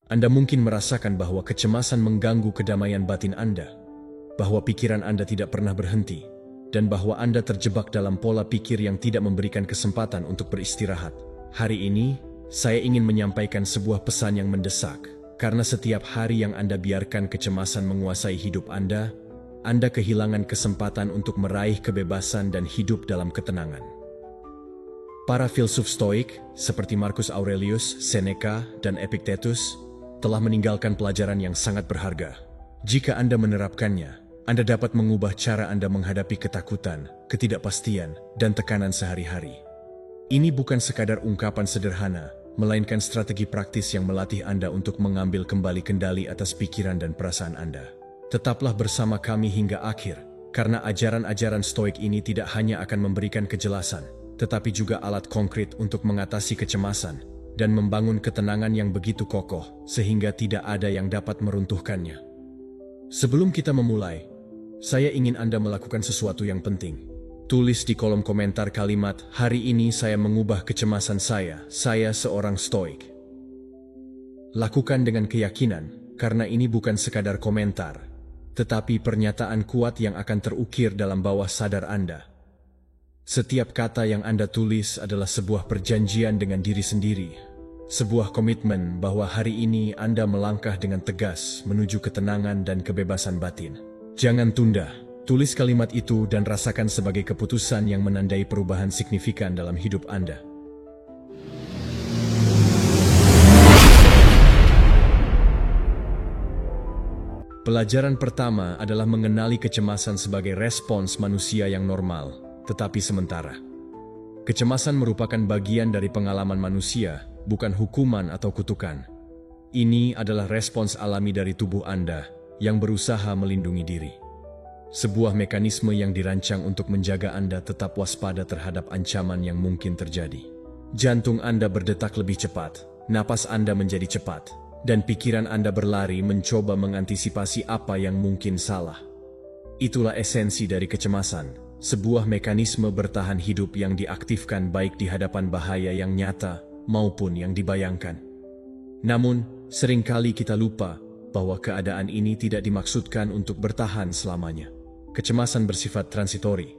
Anda mungkin merasakan bahwa kecemasan mengganggu kedamaian batin Anda, bahwa pikiran Anda tidak pernah berhenti, dan bahwa Anda terjebak dalam pola pikir yang tidak memberikan kesempatan untuk beristirahat. Hari ini, saya ingin menyampaikan sebuah pesan yang mendesak, karena setiap hari yang Anda biarkan kecemasan menguasai hidup Anda kehilangan kesempatan untuk meraih kebebasan dan hidup dalam ketenangan. Para filsuf Stoik, seperti Marcus Aurelius, Seneca, dan Epictetus, telah meninggalkan pelajaran yang sangat berharga. Jika Anda menerapkannya, Anda dapat mengubah cara Anda menghadapi ketakutan, ketidakpastian, dan tekanan sehari-hari. Ini bukan sekadar ungkapan sederhana, melainkan strategi praktis yang melatih Anda untuk mengambil kembali kendali atas pikiran dan perasaan Anda. Tetaplah bersama kami hingga akhir, karena ajaran-ajaran Stoik ini tidak hanya akan memberikan kejelasan, tetapi juga alat konkret untuk mengatasi kecemasan dan membangun ketenangan yang begitu kokoh sehingga tidak ada yang dapat meruntuhkannya. Sebelum kita memulai, saya ingin Anda melakukan sesuatu yang penting. Tulis di kolom komentar kalimat, "Hari ini saya mengubah kecemasan saya seorang Stoik." Lakukan dengan keyakinan, karena ini bukan sekadar komentar, tetapi pernyataan kuat yang akan terukir dalam bawah sadar Anda. Setiap kata yang Anda tulis adalah sebuah perjanjian dengan diri sendiri, sebuah komitmen bahwa hari ini Anda melangkah dengan tegas menuju ketenangan dan kebebasan batin. Jangan tunda, tulis kalimat itu dan rasakan sebagai keputusan yang menandai perubahan signifikan dalam hidup Anda. Pelajaran pertama adalah mengenali kecemasan sebagai respons manusia yang normal, tetapi sementara. Kecemasan merupakan bagian dari pengalaman manusia, bukan hukuman atau kutukan. Ini adalah respons alami dari tubuh Anda yang berusaha melindungi diri. Sebuah mekanisme yang dirancang untuk menjaga Anda tetap waspada terhadap ancaman yang mungkin terjadi. Jantung Anda berdetak lebih cepat, napas Anda menjadi cepat, dan pikiran Anda berlari mencoba mengantisipasi apa yang mungkin salah. Itulah esensi dari kecemasan. Sebuah mekanisme bertahan hidup yang diaktifkan baik di hadapan bahaya yang nyata maupun yang dibayangkan. Namun, seringkali kita lupa bahwa keadaan ini tidak dimaksudkan untuk bertahan selamanya. Kecemasan bersifat transitori.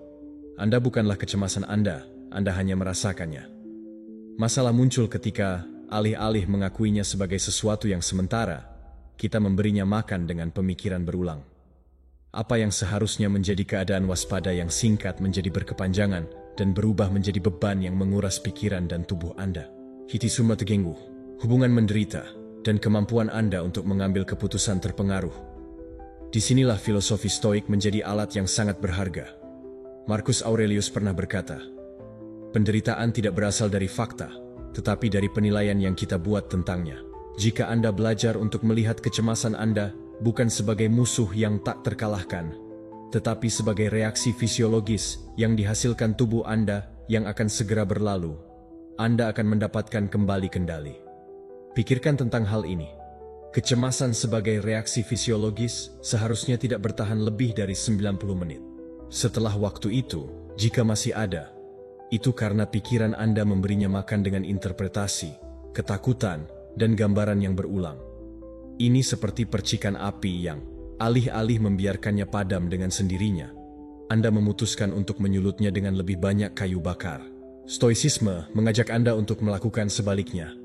Anda bukanlah kecemasan Anda hanya merasakannya. Masalah muncul ketika, alih-alih mengakuinya sebagai sesuatu yang sementara, kita memberinya makan dengan pemikiran berulang. Apa yang seharusnya menjadi keadaan waspada yang singkat menjadi berkepanjangan dan berubah menjadi beban yang menguras pikiran dan tubuh Anda. Hitisuma tegenggu, hubungan menderita, dan kemampuan Anda untuk mengambil keputusan terpengaruh. Disinilah filosofi Stoik menjadi alat yang sangat berharga. Marcus Aurelius pernah berkata, "Penderitaan tidak berasal dari fakta, tetapi dari penilaian yang kita buat tentangnya." Jika Anda belajar untuk melihat kecemasan Anda bukan sebagai musuh yang tak terkalahkan, tetapi sebagai reaksi fisiologis yang dihasilkan tubuh Anda yang akan segera berlalu, Anda akan mendapatkan kembali kendali. Pikirkan tentang hal ini. Kecemasan sebagai reaksi fisiologis seharusnya tidak bertahan lebih dari 90 menit. Setelah waktu itu, jika masih ada, itu karena pikiran Anda memberinya makan dengan interpretasi, ketakutan, dan gambaran yang berulang. Ini seperti percikan api yang, alih-alih membiarkannya padam dengan sendirinya, Anda memutuskan untuk menyulutnya dengan lebih banyak kayu bakar. Stoicisme mengajak Anda untuk melakukan sebaliknya.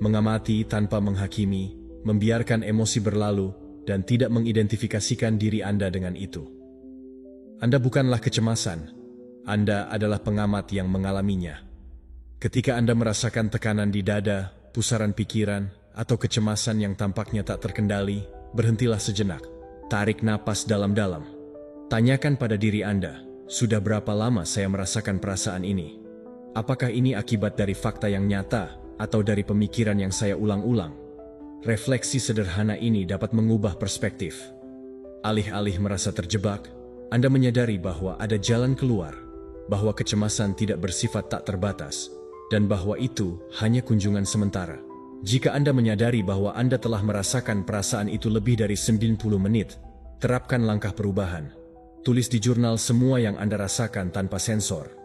Mengamati tanpa menghakimi, membiarkan emosi berlalu, dan tidak mengidentifikasikan diri Anda dengan itu. Anda bukanlah kecemasan, Anda adalah pengamat yang mengalaminya. Ketika Anda merasakan tekanan di dada, pusaran pikiran, atau kecemasan yang tampaknya tak terkendali, berhentilah sejenak. Tarik napas dalam-dalam. Tanyakan pada diri Anda, sudah berapa lama saya merasakan perasaan ini? Apakah ini akibat dari fakta yang nyata, atau dari pemikiran yang saya ulang-ulang? Refleksi sederhana ini dapat mengubah perspektif. Alih-alih merasa terjebak, Anda menyadari bahwa ada jalan keluar, bahwa kecemasan tidak bersifat tak terbatas, dan bahwa itu hanya kunjungan sementara. Jika Anda menyadari bahwa Anda telah merasakan perasaan itu lebih dari 90 menit, terapkan langkah perubahan. Tulis di jurnal semua yang Anda rasakan tanpa sensor.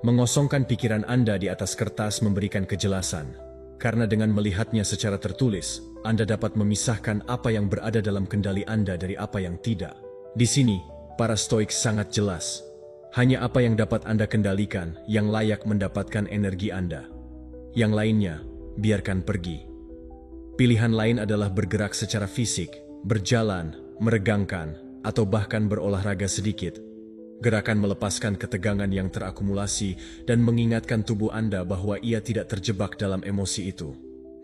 Mengosongkan pikiran Anda di atas kertas memberikan kejelasan. Karena dengan melihatnya secara tertulis, Anda dapat memisahkan apa yang berada dalam kendali Anda dari apa yang tidak. Di sini, para Stoik sangat jelas. Hanya apa yang dapat Anda kendalikan yang layak mendapatkan energi Anda. Yang lainnya, biarkan pergi. Pilihan lain adalah bergerak secara fisik, berjalan, meregangkan, atau bahkan berolahraga sedikit. Gerakan melepaskan ketegangan yang terakumulasi dan mengingatkan tubuh Anda bahwa ia tidak terjebak dalam emosi itu.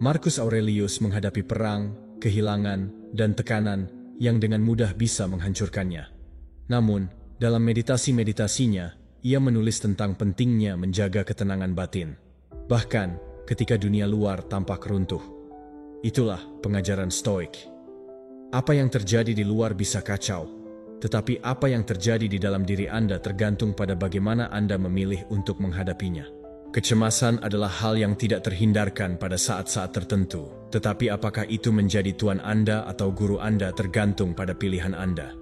Marcus Aurelius menghadapi perang, kehilangan, dan tekanan yang dengan mudah bisa menghancurkannya. Namun, dalam meditasi-meditasinya, ia menulis tentang pentingnya menjaga ketenangan batin. Bahkan, ketika dunia luar tampak runtuh. Itulah pengajaran Stoik. Apa yang terjadi di luar bisa kacau. Tetapi apa yang terjadi di dalam diri Anda tergantung pada bagaimana Anda memilih untuk menghadapinya. Kecemasan adalah hal yang tidak terhindarkan pada saat-saat tertentu, tetapi apakah itu menjadi tuan Anda atau guru Anda tergantung pada pilihan Anda.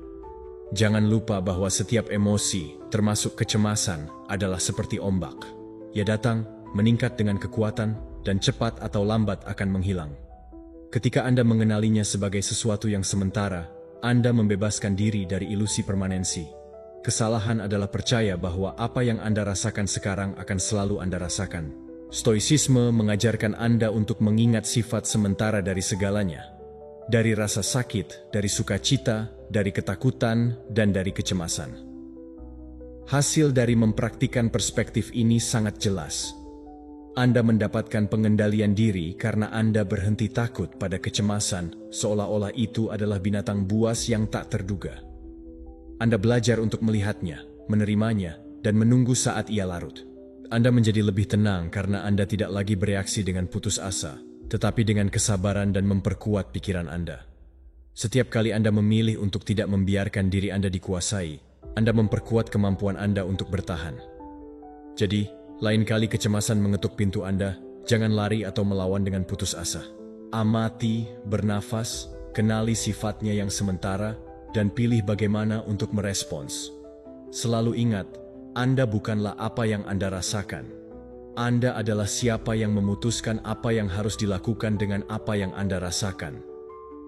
Jangan lupa bahwa setiap emosi, termasuk kecemasan, adalah seperti ombak. Ia datang, meningkat dengan kekuatan, dan cepat atau lambat akan menghilang. Ketika Anda mengenalinya sebagai sesuatu yang sementara, Anda membebaskan diri dari ilusi permanensi. Kesalahan adalah percaya bahwa apa yang Anda rasakan sekarang akan selalu Anda rasakan. Stoicisme mengajarkan Anda untuk mengingat sifat sementara dari segalanya. Dari rasa sakit, dari sukacita, dari ketakutan, dan dari kecemasan. Hasil dari mempraktikkan perspektif ini sangat jelas. Anda mendapatkan pengendalian diri karena Anda berhenti takut pada kecemasan, seolah-olah itu adalah binatang buas yang tak terduga. Anda belajar untuk melihatnya, menerimanya, dan menunggu saat ia larut. Anda menjadi lebih tenang karena Anda tidak lagi bereaksi dengan putus asa, tetapi dengan kesabaran dan memperkuat pikiran Anda. Setiap kali Anda memilih untuk tidak membiarkan diri Anda dikuasai, Anda memperkuat kemampuan Anda untuk bertahan. Jadi, lain kali kecemasan mengetuk pintu Anda, jangan lari atau melawan dengan putus asa. Amati, bernafas, kenali sifatnya yang sementara, dan pilih bagaimana untuk merespons. Selalu ingat, Anda bukanlah apa yang Anda rasakan. Anda adalah siapa yang memutuskan apa yang harus dilakukan dengan apa yang Anda rasakan.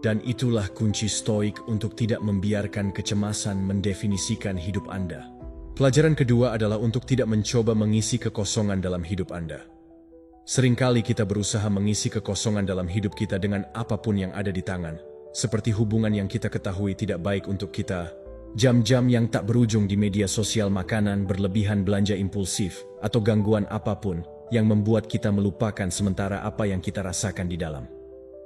Dan itulah kunci Stoik untuk tidak membiarkan kecemasan mendefinisikan hidup Anda. Pelajaran kedua adalah untuk tidak mencoba mengisi kekosongan dalam hidup Anda. Seringkali kita berusaha mengisi kekosongan dalam hidup kita dengan apapun yang ada di tangan, seperti hubungan yang kita ketahui tidak baik untuk kita, jam-jam yang tak berujung di media sosial, makanan berlebihan, belanja impulsif, atau gangguan apapun yang membuat kita melupakan sementara apa yang kita rasakan di dalam.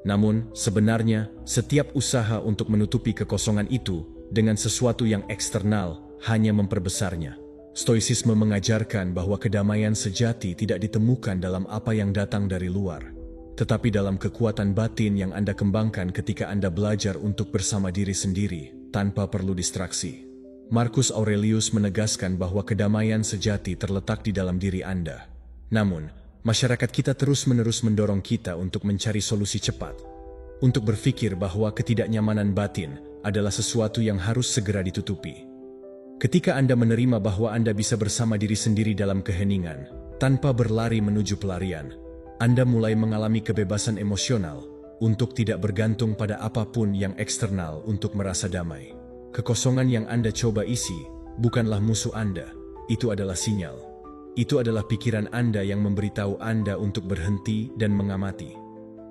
Namun, sebenarnya, setiap usaha untuk menutupi kekosongan itu dengan sesuatu yang eksternal hanya memperbesarnya. Stoicisme mengajarkan bahwa kedamaian sejati tidak ditemukan dalam apa yang datang dari luar, tetapi dalam kekuatan batin yang Anda kembangkan ketika Anda belajar untuk bersama diri sendiri, tanpa perlu distraksi. Marcus Aurelius menegaskan bahwa kedamaian sejati terletak di dalam diri Anda. Namun, masyarakat kita terus-menerus mendorong kita untuk mencari solusi cepat, untuk berpikir bahwa ketidaknyamanan batin adalah sesuatu yang harus segera ditutupi. Ketika Anda menerima bahwa Anda bisa bersama diri sendiri dalam keheningan, tanpa berlari menuju pelarian, Anda mulai mengalami kebebasan emosional untuk tidak bergantung pada apapun yang eksternal untuk merasa damai. Kekosongan yang Anda coba isi bukanlah musuh Anda, itu adalah sinyal. Itu adalah pikiran Anda yang memberitahu Anda untuk berhenti dan mengamati.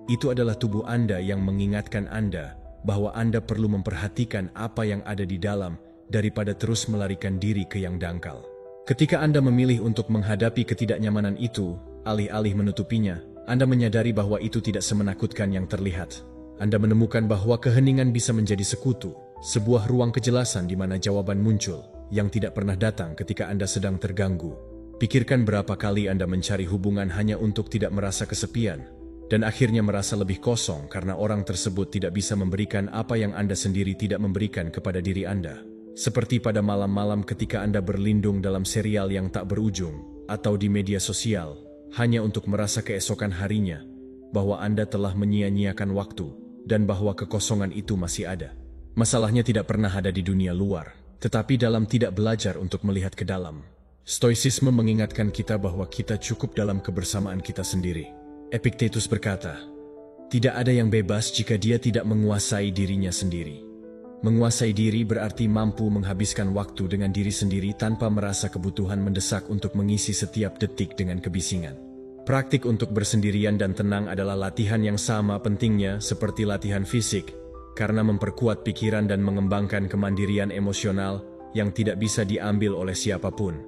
Itu adalah tubuh Anda yang mengingatkan Anda bahwa Anda perlu memperhatikan apa yang ada di dalam daripada terus melarikan diri ke yang dangkal. Ketika Anda memilih untuk menghadapi ketidaknyamanan itu, alih-alih menutupinya, Anda menyadari bahwa itu tidak semenakutkan yang terlihat. Anda menemukan bahwa keheningan bisa menjadi sekutu, sebuah ruang kejelasan di mana jawaban muncul, yang tidak pernah datang ketika Anda sedang terganggu. Pikirkan berapa kali Anda mencari hubungan hanya untuk tidak merasa kesepian, dan akhirnya merasa lebih kosong karena orang tersebut tidak bisa memberikan apa yang Anda sendiri tidak memberikan kepada diri Anda. Seperti pada malam-malam ketika Anda berlindung dalam serial yang tak berujung, atau di media sosial, hanya untuk merasa keesokan harinya, bahwa Anda telah menyia-nyiakan waktu, dan bahwa kekosongan itu masih ada. Masalahnya tidak pernah ada di dunia luar, tetapi dalam tidak belajar untuk melihat ke dalam. Stoicisme mengingatkan kita bahwa kita cukup dalam kebersamaan kita sendiri. Epictetus berkata, "Tidak ada yang bebas jika dia tidak menguasai dirinya sendiri." Menguasai diri berarti mampu menghabiskan waktu dengan diri sendiri tanpa merasa kebutuhan mendesak untuk mengisi setiap detik dengan kebisingan. Praktik untuk bersendirian dan tenang adalah latihan yang sama pentingnya seperti latihan fisik, karena memperkuat pikiran dan mengembangkan kemandirian emosional yang tidak bisa diambil oleh siapapun.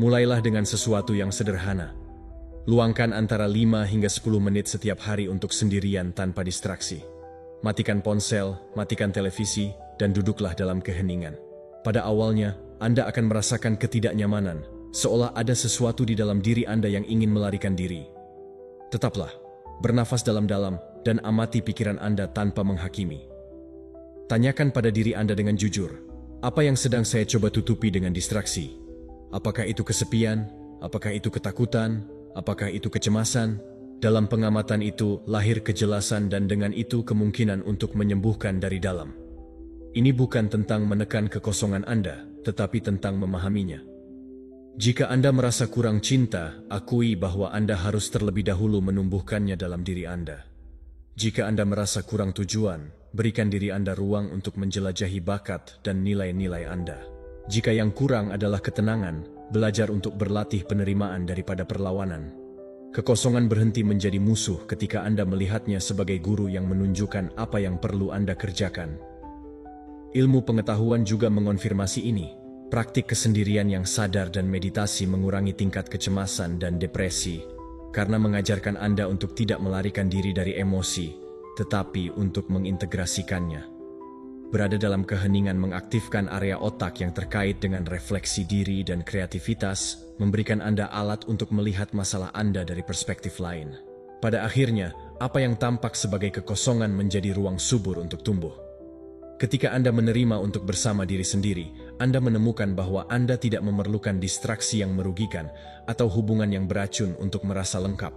Mulailah dengan sesuatu yang sederhana. Luangkan antara 5 hingga 10 menit setiap hari untuk sendirian tanpa distraksi. Matikan ponsel, matikan televisi, dan duduklah dalam keheningan. Pada awalnya, Anda akan merasakan ketidaknyamanan, seolah ada sesuatu di dalam diri Anda yang ingin melarikan diri. Tetaplah, bernafas dalam-dalam dan amati pikiran Anda tanpa menghakimi. Tanyakan pada diri Anda dengan jujur, apa yang sedang saya coba tutupi dengan distraksi? Apakah itu kesepian? Apakah itu ketakutan? Apakah itu kecemasan? Dalam pengamatan itu lahir kejelasan dan dengan itu kemungkinan untuk menyembuhkan dari dalam. Ini bukan tentang menekan kekosongan Anda, tetapi tentang memahaminya. Jika Anda merasa kurang cinta, akui bahwa Anda harus terlebih dahulu menumbuhkannya dalam diri Anda. Jika Anda merasa kurang tujuan, berikan diri Anda ruang untuk menjelajahi bakat dan nilai-nilai Anda. Jika yang kurang adalah ketenangan, belajar untuk berlatih penerimaan daripada perlawanan. Kekosongan berhenti menjadi musuh ketika Anda melihatnya sebagai guru yang menunjukkan apa yang perlu Anda kerjakan. Ilmu pengetahuan juga mengonfirmasi ini. Praktik kesendirian yang sadar dan meditasi mengurangi tingkat kecemasan dan depresi, karena mengajarkan Anda untuk tidak melarikan diri dari emosi, tetapi untuk mengintegrasikannya. Berada dalam keheningan mengaktifkan area otak yang terkait dengan refleksi diri dan kreativitas, memberikan Anda alat untuk melihat masalah Anda dari perspektif lain. Pada akhirnya, apa yang tampak sebagai kekosongan menjadi ruang subur untuk tumbuh. Ketika Anda menerima untuk bersama diri sendiri, Anda menemukan bahwa Anda tidak memerlukan distraksi yang merugikan atau hubungan yang beracun untuk merasa lengkap.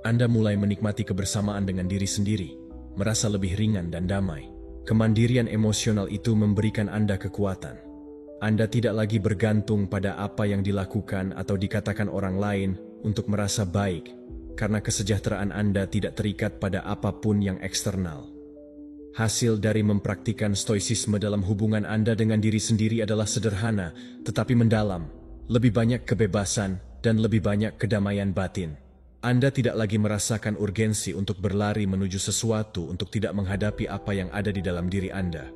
Anda mulai menikmati kebersamaan dengan diri sendiri, merasa lebih ringan dan damai. Kemandirian emosional itu memberikan Anda kekuatan. Anda tidak lagi bergantung pada apa yang dilakukan atau dikatakan orang lain untuk merasa baik, karena kesejahteraan Anda tidak terikat pada apapun yang eksternal. Hasil dari mempraktikkan stoicisme dalam hubungan Anda dengan diri sendiri adalah sederhana, tetapi mendalam, lebih banyak kebebasan, dan lebih banyak kedamaian batin. Anda tidak lagi merasakan urgensi untuk berlari menuju sesuatu untuk tidak menghadapi apa yang ada di dalam diri Anda.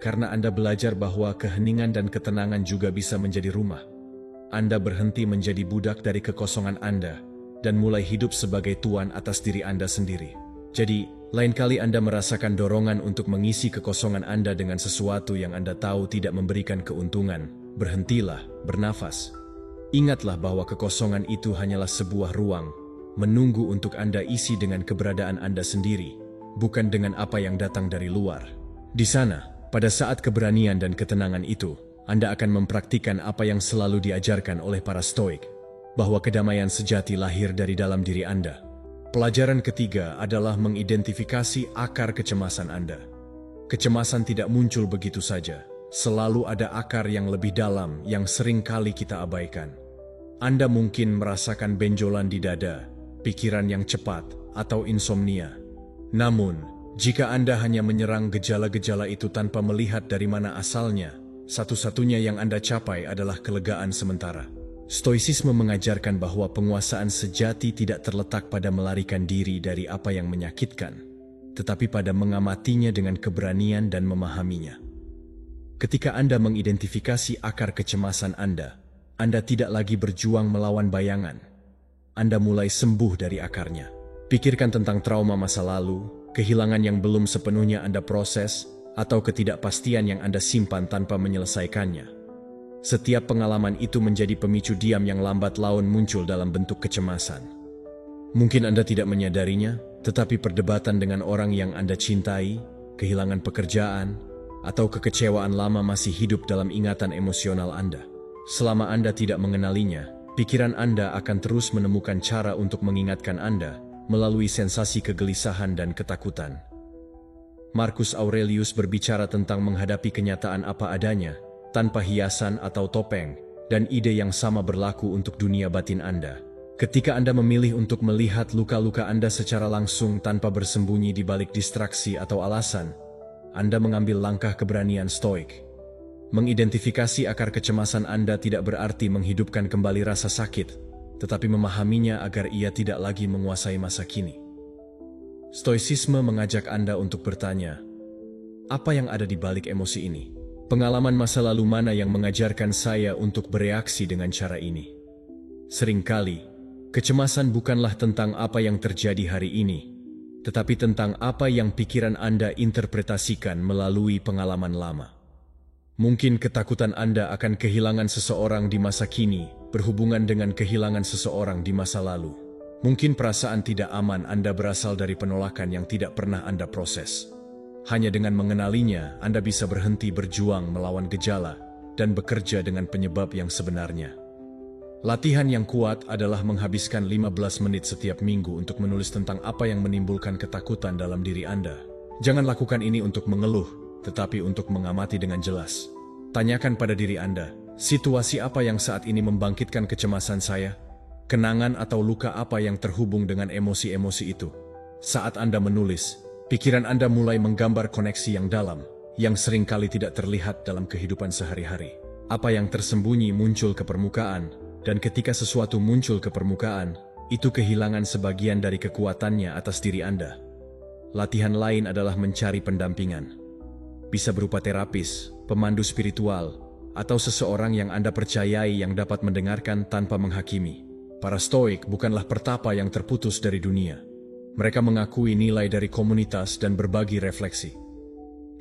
Karena Anda belajar bahwa keheningan dan ketenangan juga bisa menjadi rumah. Anda berhenti menjadi budak dari kekosongan Anda, dan mulai hidup sebagai tuan atas diri Anda sendiri. Jadi, lain kali Anda merasakan dorongan untuk mengisi kekosongan Anda dengan sesuatu yang Anda tahu tidak memberikan keuntungan, berhentilah, bernafas. Ingatlah bahwa kekosongan itu hanyalah sebuah ruang, menunggu untuk Anda isi dengan keberadaan Anda sendiri, bukan dengan apa yang datang dari luar. Di sana, pada saat keberanian dan ketenangan itu, Anda akan mempraktikkan apa yang selalu diajarkan oleh para Stoik, bahwa kedamaian sejati lahir dari dalam diri Anda. Pelajaran ketiga adalah mengidentifikasi akar kecemasan Anda. Kecemasan tidak muncul begitu saja. Selalu ada akar yang lebih dalam yang sering kali kita abaikan. Anda mungkin merasakan benjolan di dada, pikiran yang cepat, atau insomnia. Namun, jika Anda hanya menyerang gejala-gejala itu tanpa melihat dari mana asalnya, satu-satunya yang Anda capai adalah kelegaan sementara. Stoicisme mengajarkan bahwa penguasaan sejati tidak terletak pada melarikan diri dari apa yang menyakitkan, tetapi pada mengamatinya dengan keberanian dan memahaminya. Ketika Anda mengidentifikasi akar kecemasan Anda tidak lagi berjuang melawan bayangan. Anda mulai sembuh dari akarnya. Pikirkan tentang trauma masa lalu, kehilangan yang belum sepenuhnya Anda proses, atau ketidakpastian yang Anda simpan tanpa menyelesaikannya. Setiap pengalaman itu menjadi pemicu diam yang lambat laun muncul dalam bentuk kecemasan. Mungkin Anda tidak menyadarinya, tetapi perdebatan dengan orang yang Anda cintai, kehilangan pekerjaan, atau kekecewaan lama masih hidup dalam ingatan emosional Anda. Selama Anda tidak mengenalinya, pikiran Anda akan terus menemukan cara untuk mengingatkan Anda melalui sensasi kegelisahan dan ketakutan. Marcus Aurelius berbicara tentang menghadapi kenyataan apa adanya, tanpa hiasan atau topeng, dan ide yang sama berlaku untuk dunia batin Anda. Ketika Anda memilih untuk melihat luka-luka Anda secara langsung tanpa bersembunyi di balik distraksi atau alasan, Anda mengambil langkah keberanian stoik. Mengidentifikasi akar kecemasan Anda tidak berarti menghidupkan kembali rasa sakit, tetapi memahaminya agar ia tidak lagi menguasai masa kini. Stoicisme mengajak Anda untuk bertanya, apa yang ada di balik emosi ini? Pengalaman masa lalu mana yang mengajarkan saya untuk bereaksi dengan cara ini? Seringkali, kecemasan bukanlah tentang apa yang terjadi hari ini, tetapi tentang apa yang pikiran Anda interpretasikan melalui pengalaman lama. Mungkin ketakutan Anda akan kehilangan seseorang di masa kini berhubungan dengan kehilangan seseorang di masa lalu. Mungkin perasaan tidak aman Anda berasal dari penolakan yang tidak pernah Anda proses. Hanya dengan mengenalinya, Anda bisa berhenti berjuang melawan gejala dan bekerja dengan penyebab yang sebenarnya. Latihan yang kuat adalah menghabiskan 15 menit setiap minggu untuk menulis tentang apa yang menimbulkan ketakutan dalam diri Anda. Jangan lakukan ini untuk mengeluh, tetapi untuk mengamati dengan jelas. Tanyakan pada diri Anda, situasi apa yang saat ini membangkitkan kecemasan saya? Kenangan atau luka apa yang terhubung dengan emosi-emosi itu? Saat Anda menulis, pikiran Anda mulai menggambar koneksi yang dalam, yang seringkali tidak terlihat dalam kehidupan sehari-hari. Apa yang tersembunyi muncul ke permukaan, dan ketika sesuatu muncul ke permukaan, itu kehilangan sebagian dari kekuatannya atas diri Anda. Latihan lain adalah mencari pendampingan. Bisa berupa terapis, pemandu spiritual, atau seseorang yang Anda percayai yang dapat mendengarkan tanpa menghakimi. Para stoik bukanlah pertapa yang terputus dari dunia. Mereka mengakui nilai dari komunitas dan berbagi refleksi.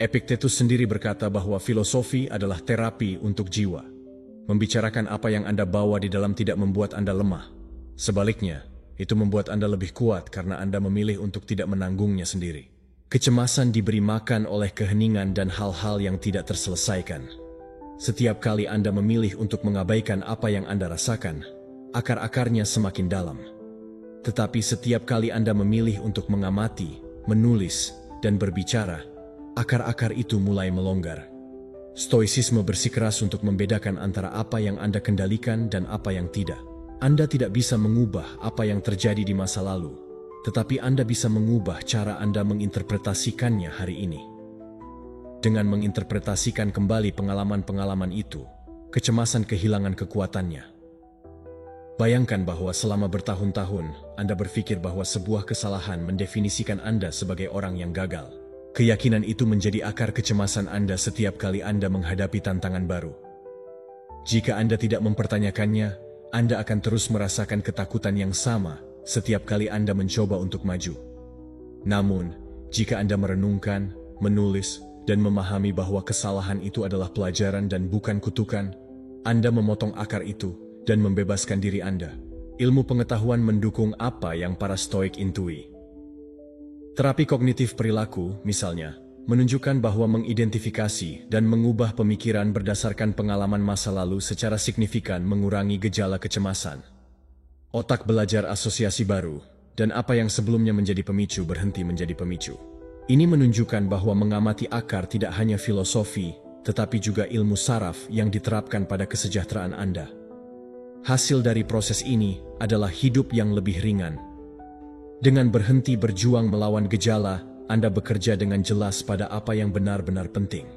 Epictetus sendiri berkata bahwa filosofi adalah terapi untuk jiwa. Membicarakan apa yang Anda bawa di dalam tidak membuat Anda lemah. Sebaliknya, itu membuat Anda lebih kuat karena Anda memilih untuk tidak menanggungnya sendiri. Kecemasan diberi makan oleh keheningan dan hal-hal yang tidak terselesaikan. Setiap kali Anda memilih untuk mengabaikan apa yang Anda rasakan, akar-akarnya semakin dalam. Tetapi setiap kali Anda memilih untuk mengamati, menulis, dan berbicara, akar-akar itu mulai melonggar. Stoicisme bersikeras untuk membedakan antara apa yang Anda kendalikan dan apa yang tidak. Anda tidak bisa mengubah apa yang terjadi di masa lalu, tetapi Anda bisa mengubah cara Anda menginterpretasikannya hari ini. Dengan menginterpretasikan kembali pengalaman-pengalaman itu, kecemasan kehilangan kekuatannya. Bayangkan bahwa selama bertahun-tahun, Anda berpikir bahwa sebuah kesalahan mendefinisikan Anda sebagai orang yang gagal. Keyakinan itu menjadi akar kecemasan Anda setiap kali Anda menghadapi tantangan baru. Jika Anda tidak mempertanyakannya, Anda akan terus merasakan ketakutan yang sama setiap kali Anda mencoba untuk maju. Namun, jika Anda merenungkan, menulis, dan memahami bahwa kesalahan itu adalah pelajaran dan bukan kutukan, Anda memotong akar itu dan membebaskan diri Anda. Ilmu pengetahuan mendukung apa yang para stoik intui. Terapi kognitif perilaku, misalnya, menunjukkan bahwa mengidentifikasi dan mengubah pemikiran berdasarkan pengalaman masa lalu secara signifikan mengurangi gejala kecemasan. Otak belajar asosiasi baru, dan apa yang sebelumnya menjadi pemicu berhenti menjadi pemicu. Ini menunjukkan bahwa mengamati akar tidak hanya filosofi, tetapi juga ilmu saraf yang diterapkan pada kesejahteraan Anda. Hasil dari proses ini adalah hidup yang lebih ringan. Dengan berhenti berjuang melawan gejala, Anda bekerja dengan jelas pada apa yang benar-benar penting.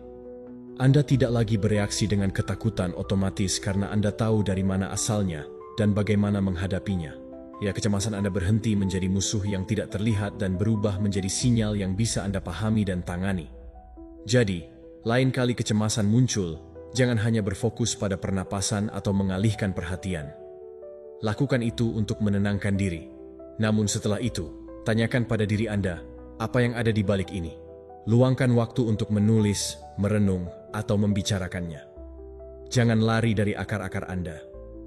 Anda tidak lagi bereaksi dengan ketakutan otomatis karena Anda tahu dari mana asalnya dan bagaimana menghadapinya. Ya, kecemasan Anda berhenti menjadi musuh yang tidak terlihat dan berubah menjadi sinyal yang bisa Anda pahami dan tangani. Jadi, lain kali kecemasan muncul, jangan hanya berfokus pada pernapasan atau mengalihkan perhatian. Lakukan itu untuk menenangkan diri. Namun setelah itu, tanyakan pada diri Anda, apa yang ada di balik ini? Luangkan waktu untuk menulis, merenung, atau membicarakannya. Jangan lari dari akar-akar Anda.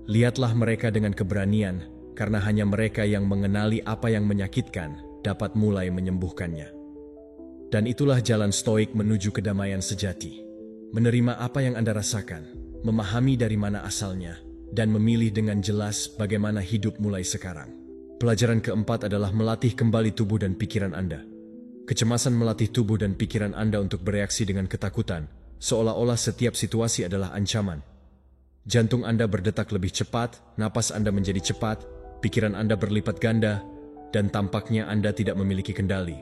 Lihatlah mereka dengan keberanian, karena hanya mereka yang mengenali apa yang menyakitkan dapat mulai menyembuhkannya. Dan itulah jalan stoik menuju kedamaian sejati. Menerima apa yang Anda rasakan, memahami dari mana asalnya, dan memilih dengan jelas bagaimana hidup mulai sekarang. Pelajaran keempat adalah melatih kembali tubuh dan pikiran Anda. Kecemasan melatih tubuh dan pikiran Anda untuk bereaksi dengan ketakutan, seolah-olah setiap situasi adalah ancaman. Jantung Anda berdetak lebih cepat, napas Anda menjadi cepat, pikiran Anda berlipat ganda, dan tampaknya Anda tidak memiliki kendali.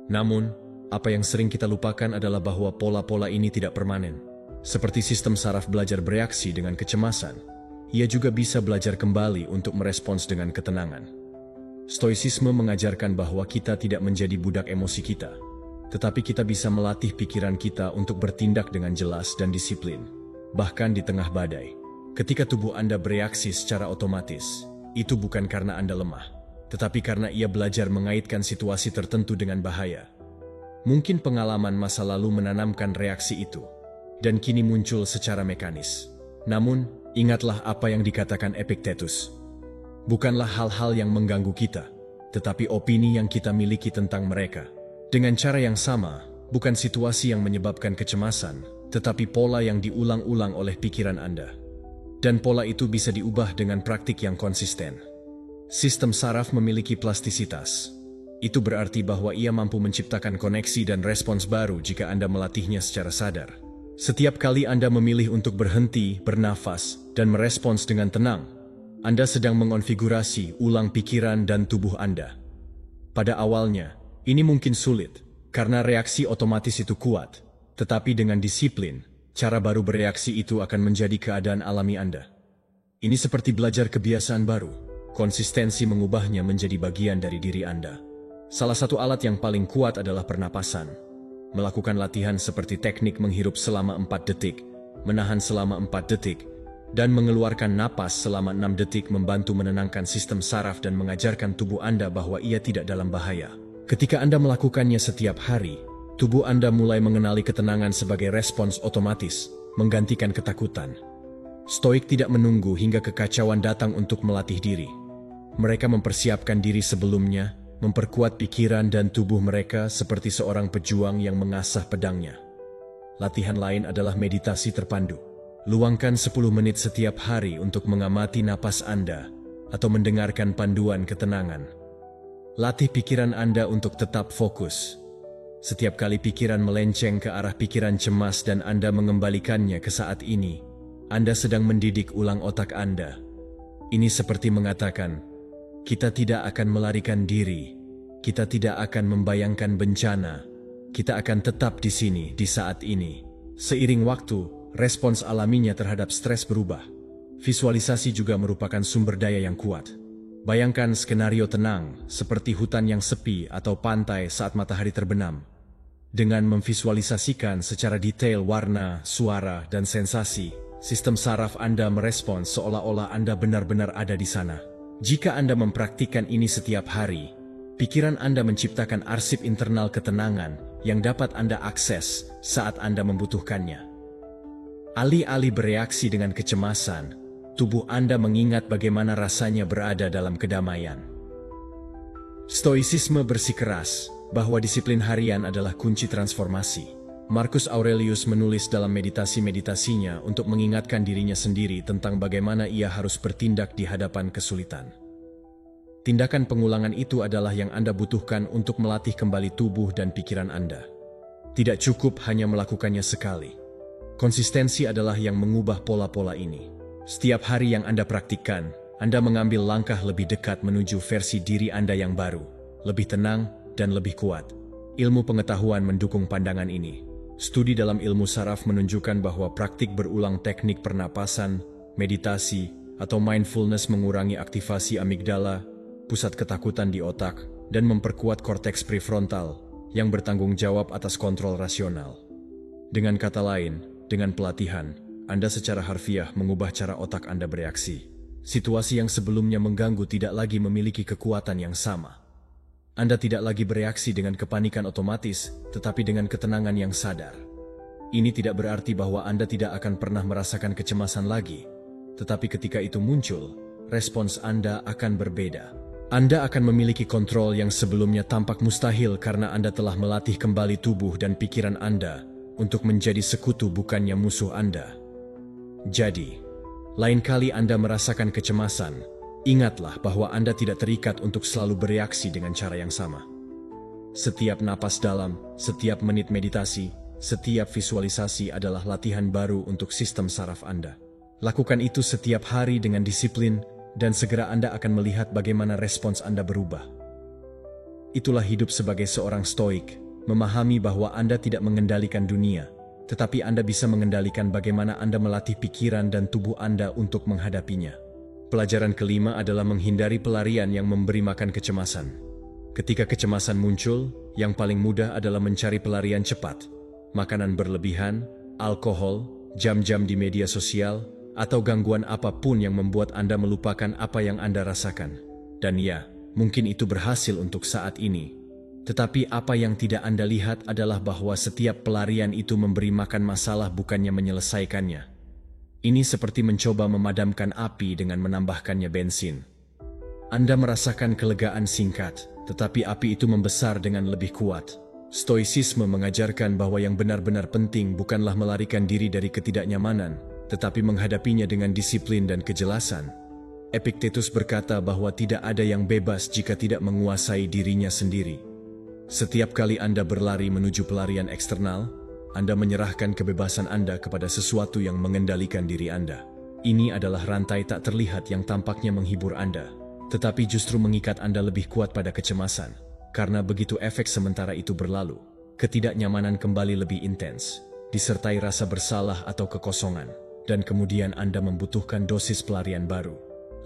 Namun, apa yang sering kita lupakan adalah bahwa pola-pola ini tidak permanen. Seperti sistem saraf belajar bereaksi dengan kecemasan, ia juga bisa belajar kembali untuk merespons dengan ketenangan. Stoicisme mengajarkan bahwa kita tidak menjadi budak emosi kita, tetapi kita bisa melatih pikiran kita untuk bertindak dengan jelas dan disiplin. Bahkan di tengah badai, ketika tubuh Anda bereaksi secara otomatis, itu bukan karena Anda lemah, tetapi karena ia belajar mengaitkan situasi tertentu dengan bahaya. Mungkin pengalaman masa lalu menanamkan reaksi itu, dan kini muncul secara mekanis. Namun, ingatlah apa yang dikatakan Epictetus. Bukanlah hal-hal yang mengganggu kita, tetapi opini yang kita miliki tentang mereka. Dengan cara yang sama, bukan situasi yang menyebabkan kecemasan, tetapi pola yang diulang-ulang oleh pikiran Anda. Dan pola itu bisa diubah dengan praktik yang konsisten. Sistem saraf memiliki plastisitas. Itu berarti bahwa ia mampu menciptakan koneksi dan respons baru jika Anda melatihnya secara sadar. Setiap kali Anda memilih untuk berhenti, bernafas, dan merespons dengan tenang, Anda sedang mengonfigurasi ulang pikiran dan tubuh Anda. Pada awalnya, ini mungkin sulit, karena reaksi otomatis itu kuat. Tetapi dengan disiplin, cara baru bereaksi itu akan menjadi keadaan alami Anda. Ini seperti belajar kebiasaan baru. Konsistensi mengubahnya menjadi bagian dari diri Anda. Salah satu alat yang paling kuat adalah pernapasan. Melakukan latihan seperti teknik menghirup selama 4 detik, menahan selama 4 detik, dan mengeluarkan napas selama 6 detik membantu menenangkan sistem saraf dan mengajarkan tubuh Anda bahwa ia tidak dalam bahaya. Ketika Anda melakukannya setiap hari, tubuh Anda mulai mengenali ketenangan sebagai respons otomatis, menggantikan ketakutan. Stoik tidak menunggu hingga kekacauan datang untuk melatih diri. Mereka mempersiapkan diri sebelumnya, memperkuat pikiran dan tubuh mereka seperti seorang pejuang yang mengasah pedangnya. Latihan lain adalah meditasi terpandu. Luangkan 10 menit setiap hari untuk mengamati napas Anda atau mendengarkan panduan ketenangan. Latih pikiran Anda untuk tetap fokus. Setiap kali pikiran melenceng ke arah pikiran cemas dan Anda mengembalikannya ke saat ini, Anda sedang mendidik ulang otak Anda. Ini seperti mengatakan, kita tidak akan melarikan diri, kita tidak akan membayangkan bencana, kita akan tetap di sini di saat ini. Seiring waktu, respons alaminya terhadap stres berubah. Visualisasi juga merupakan sumber daya yang kuat. Bayangkan skenario tenang, seperti hutan yang sepi atau pantai saat matahari terbenam. Dengan memvisualisasikan secara detail warna, suara, dan sensasi, sistem saraf Anda merespons seolah-olah Anda benar-benar ada di sana. Jika Anda mempraktikkan ini setiap hari, pikiran Anda menciptakan arsip internal ketenangan yang dapat Anda akses saat Anda membutuhkannya. Alih-alih bereaksi dengan kecemasan, tubuh Anda mengingat bagaimana rasanya berada dalam kedamaian. Stoicisme bersikeras bahwa disiplin harian adalah kunci transformasi. Marcus Aurelius menulis dalam meditasi-meditasinya untuk mengingatkan dirinya sendiri tentang bagaimana ia harus bertindak di hadapan kesulitan. Tindakan pengulangan itu adalah yang Anda butuhkan untuk melatih kembali tubuh dan pikiran Anda. Tidak cukup hanya melakukannya sekali. Konsistensi adalah yang mengubah pola-pola ini. Setiap hari yang Anda praktikkan, Anda mengambil langkah lebih dekat menuju versi diri Anda yang baru, lebih tenang, dan lebih kuat. Ilmu pengetahuan mendukung pandangan ini. Studi dalam ilmu saraf menunjukkan bahwa praktik berulang teknik pernapasan, meditasi, atau mindfulness mengurangi aktivasi amigdala, pusat ketakutan di otak, dan memperkuat korteks prefrontal yang bertanggung jawab atas kontrol rasional. Dengan kata lain, dengan pelatihan, Anda secara harfiah mengubah cara otak Anda bereaksi. Situasi yang sebelumnya mengganggu tidak lagi memiliki kekuatan yang sama. Anda tidak lagi bereaksi dengan kepanikan otomatis, tetapi dengan ketenangan yang sadar. Ini tidak berarti bahwa Anda tidak akan pernah merasakan kecemasan lagi, tetapi ketika itu muncul, respons Anda akan berbeda. Anda akan memiliki kontrol yang sebelumnya tampak mustahil karena Anda telah melatih kembali tubuh dan pikiran Anda untuk menjadi sekutu bukannya musuh Anda. Jadi, lain kali Anda merasakan kecemasan, ingatlah bahwa Anda tidak terikat untuk selalu bereaksi dengan cara yang sama. Setiap napas dalam, setiap menit meditasi, setiap visualisasi adalah latihan baru untuk sistem saraf Anda. Lakukan itu setiap hari dengan disiplin, dan segera Anda akan melihat bagaimana respons Anda berubah. Itulah hidup sebagai seorang stoik, memahami bahwa Anda tidak mengendalikan dunia, tetapi Anda bisa mengendalikan bagaimana Anda melatih pikiran dan tubuh Anda untuk menghadapinya. Pelajaran kelima adalah menghindari pelarian yang memberi makan kecemasan. Ketika kecemasan muncul, yang paling mudah adalah mencari pelarian cepat. Makanan berlebihan, alkohol, jam-jam di media sosial, atau gangguan apapun yang membuat Anda melupakan apa yang Anda rasakan. Dan ya, mungkin itu berhasil untuk saat ini. Tetapi apa yang tidak Anda lihat adalah bahwa setiap pelarian itu memberi makan masalah bukannya menyelesaikannya. Ini seperti mencoba memadamkan api dengan menambahkannya bensin. Anda merasakan kelegaan singkat, tetapi api itu membesar dengan lebih kuat. Stoicisme mengajarkan bahwa yang benar-benar penting bukanlah melarikan diri dari ketidaknyamanan, tetapi menghadapinya dengan disiplin dan kejelasan. Epictetus berkata bahwa tidak ada yang bebas jika tidak menguasai dirinya sendiri. Setiap kali Anda berlari menuju pelarian eksternal, Anda menyerahkan kebebasan Anda kepada sesuatu yang mengendalikan diri Anda. Ini adalah rantai tak terlihat yang tampaknya menghibur Anda, tetapi justru mengikat Anda lebih kuat pada kecemasan. Karena begitu efek sementara itu berlalu, ketidaknyamanan kembali lebih intens, disertai rasa bersalah atau kekosongan, dan kemudian Anda membutuhkan dosis pelarian baru.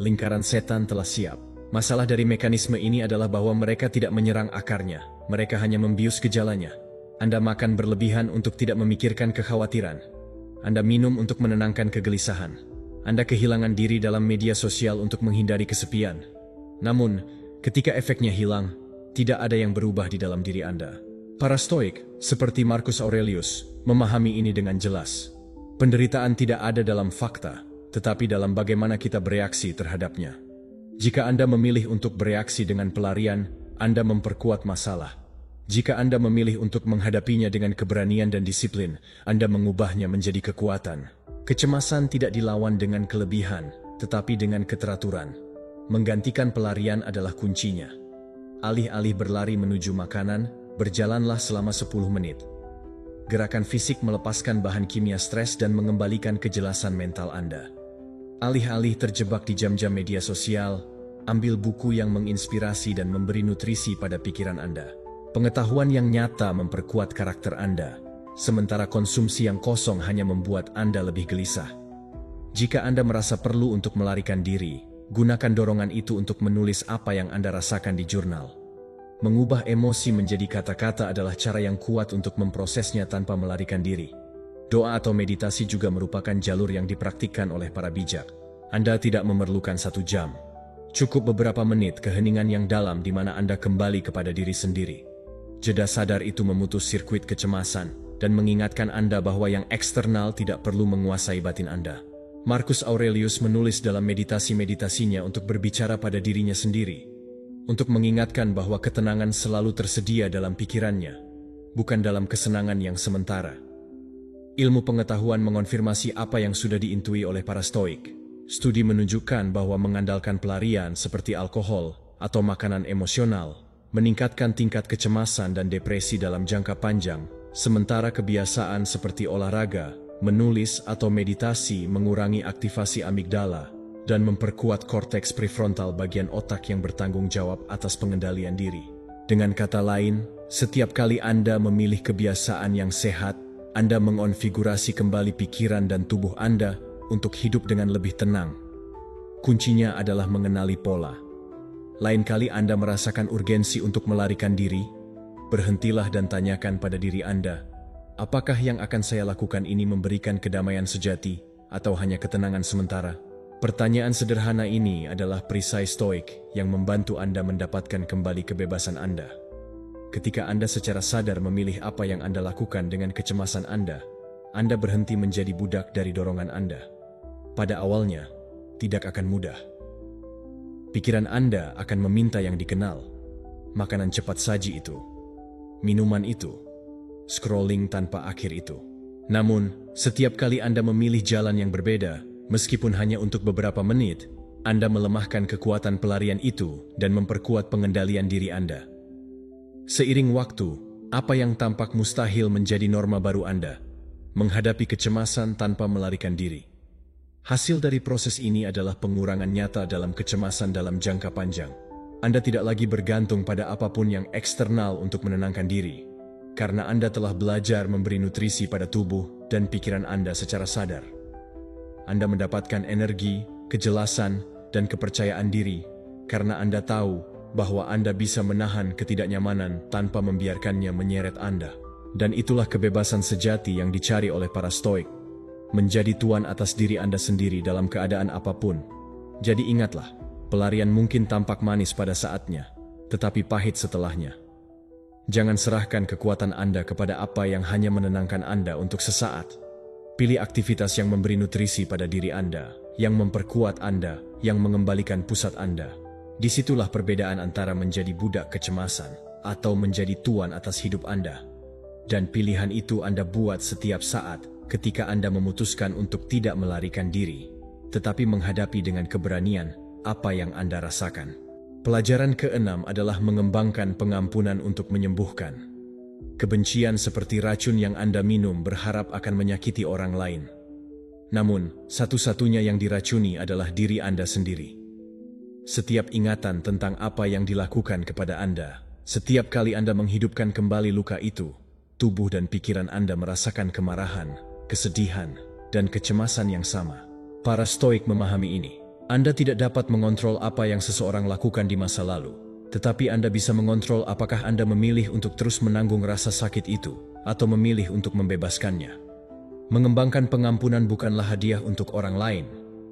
Lingkaran setan telah siap. Masalah dari mekanisme ini adalah bahwa mereka tidak menyerang akarnya, mereka hanya membius gejalanya. Anda makan berlebihan untuk tidak memikirkan kekhawatiran. Anda minum untuk menenangkan kegelisahan. Anda kehilangan diri dalam media sosial untuk menghindari kesepian. Namun, ketika efeknya hilang, tidak ada yang berubah di dalam diri Anda. Para Stoik, seperti Marcus Aurelius, memahami ini dengan jelas. Penderitaan tidak ada dalam fakta, tetapi dalam bagaimana kita bereaksi terhadapnya. Jika Anda memilih untuk bereaksi dengan pelarian, Anda memperkuat masalah. Jika Anda memilih untuk menghadapinya dengan keberanian dan disiplin, Anda mengubahnya menjadi kekuatan. Kecemasan tidak dilawan dengan kelebihan, tetapi dengan keteraturan. Menggantikan pelarian adalah kuncinya. Alih-alih berlari menuju makanan, berjalanlah selama 10 menit. Gerakan fisik melepaskan bahan kimia stres dan mengembalikan kejelasan mental Anda. Alih-alih terjebak di jam-jam media sosial, ambil buku yang menginspirasi dan memberi nutrisi pada pikiran Anda. Pengetahuan yang nyata memperkuat karakter Anda, sementara konsumsi yang kosong hanya membuat Anda lebih gelisah. Jika Anda merasa perlu untuk melarikan diri, gunakan dorongan itu untuk menulis apa yang Anda rasakan di jurnal. Mengubah emosi menjadi kata-kata adalah cara yang kuat untuk memprosesnya tanpa melarikan diri. Doa atau meditasi juga merupakan jalur yang dipraktikkan oleh para bijak. Anda tidak memerlukan 1 jam. Cukup beberapa menit keheningan yang dalam di mana Anda kembali kepada diri sendiri. Jeda sadar itu memutus sirkuit kecemasan dan mengingatkan Anda bahwa yang eksternal tidak perlu menguasai batin Anda. Marcus Aurelius menulis dalam meditasi-meditasinya untuk berbicara pada dirinya sendiri, untuk mengingatkan bahwa ketenangan selalu tersedia dalam pikirannya, bukan dalam kesenangan yang sementara. Ilmu pengetahuan mengonfirmasi apa yang sudah diintui oleh para Stoik. Studi menunjukkan bahwa mengandalkan pelarian seperti alkohol atau makanan emosional meningkatkan tingkat kecemasan dan depresi dalam jangka panjang, sementara kebiasaan seperti olahraga, menulis atau meditasi mengurangi aktivasi amigdala dan memperkuat korteks prefrontal bagian otak yang bertanggung jawab atas pengendalian diri. Dengan kata lain, setiap kali Anda memilih kebiasaan yang sehat, Anda mengonfigurasi kembali pikiran dan tubuh Anda untuk hidup dengan lebih tenang. Kuncinya adalah mengenali pola. Lain kali Anda merasakan urgensi untuk melarikan diri, berhentilah dan tanyakan pada diri Anda, apakah yang akan saya lakukan ini memberikan kedamaian sejati atau hanya ketenangan sementara? Pertanyaan sederhana ini adalah perisai Stoik yang membantu Anda mendapatkan kembali kebebasan Anda. Ketika Anda secara sadar memilih apa yang Anda lakukan dengan kecemasan Anda berhenti menjadi budak dari dorongan Anda. Pada awalnya, tidak akan mudah. Pikiran Anda akan meminta yang dikenal, makanan cepat saji itu, minuman itu, scrolling tanpa akhir itu. Namun, setiap kali Anda memilih jalan yang berbeda, meskipun hanya untuk beberapa menit, Anda melemahkan kekuatan pelarian itu dan memperkuat pengendalian diri Anda. Seiring waktu, apa yang tampak mustahil menjadi norma baru Anda, menghadapi kecemasan tanpa melarikan diri. Hasil dari proses ini adalah pengurangan nyata dalam kecemasan dalam jangka panjang. Anda tidak lagi bergantung pada apapun yang eksternal untuk menenangkan diri, karena Anda telah belajar memberi nutrisi pada tubuh dan pikiran Anda secara sadar. Anda mendapatkan energi, kejelasan, dan kepercayaan diri, karena Anda tahu bahwa Anda bisa menahan ketidaknyamanan tanpa membiarkannya menyeret Anda. Dan itulah kebebasan sejati yang dicari oleh para Stoik. Menjadi tuan atas diri Anda sendiri dalam keadaan apapun. Jadi ingatlah, pelarian mungkin tampak manis pada saatnya, tetapi pahit setelahnya. Jangan serahkan kekuatan Anda kepada apa yang hanya menenangkan Anda untuk sesaat. Pilih aktivitas yang memberi nutrisi pada diri Anda, yang memperkuat Anda, yang mengembalikan pusat Anda. Disitulah perbedaan antara menjadi budak kecemasan atau menjadi tuan atas hidup Anda. Dan pilihan itu Anda buat setiap saat ketika Anda memutuskan untuk tidak melarikan diri, tetapi menghadapi dengan keberanian apa yang Anda rasakan. Pelajaran keenam adalah mengembangkan pengampunan untuk menyembuhkan. Kebencian seperti racun yang Anda minum berharap akan menyakiti orang lain. Namun, satu-satunya yang diracuni adalah diri Anda sendiri. Setiap ingatan tentang apa yang dilakukan kepada Anda, setiap kali Anda menghidupkan kembali luka itu, tubuh dan pikiran Anda merasakan kemarahan, kesedihan, dan kecemasan yang sama. Para Stoik memahami ini. Anda tidak dapat mengontrol apa yang seseorang lakukan di masa lalu, tetapi Anda bisa mengontrol apakah Anda memilih untuk terus menanggung rasa sakit itu, atau memilih untuk membebaskannya. Mengembangkan pengampunan bukanlah hadiah untuk orang lain,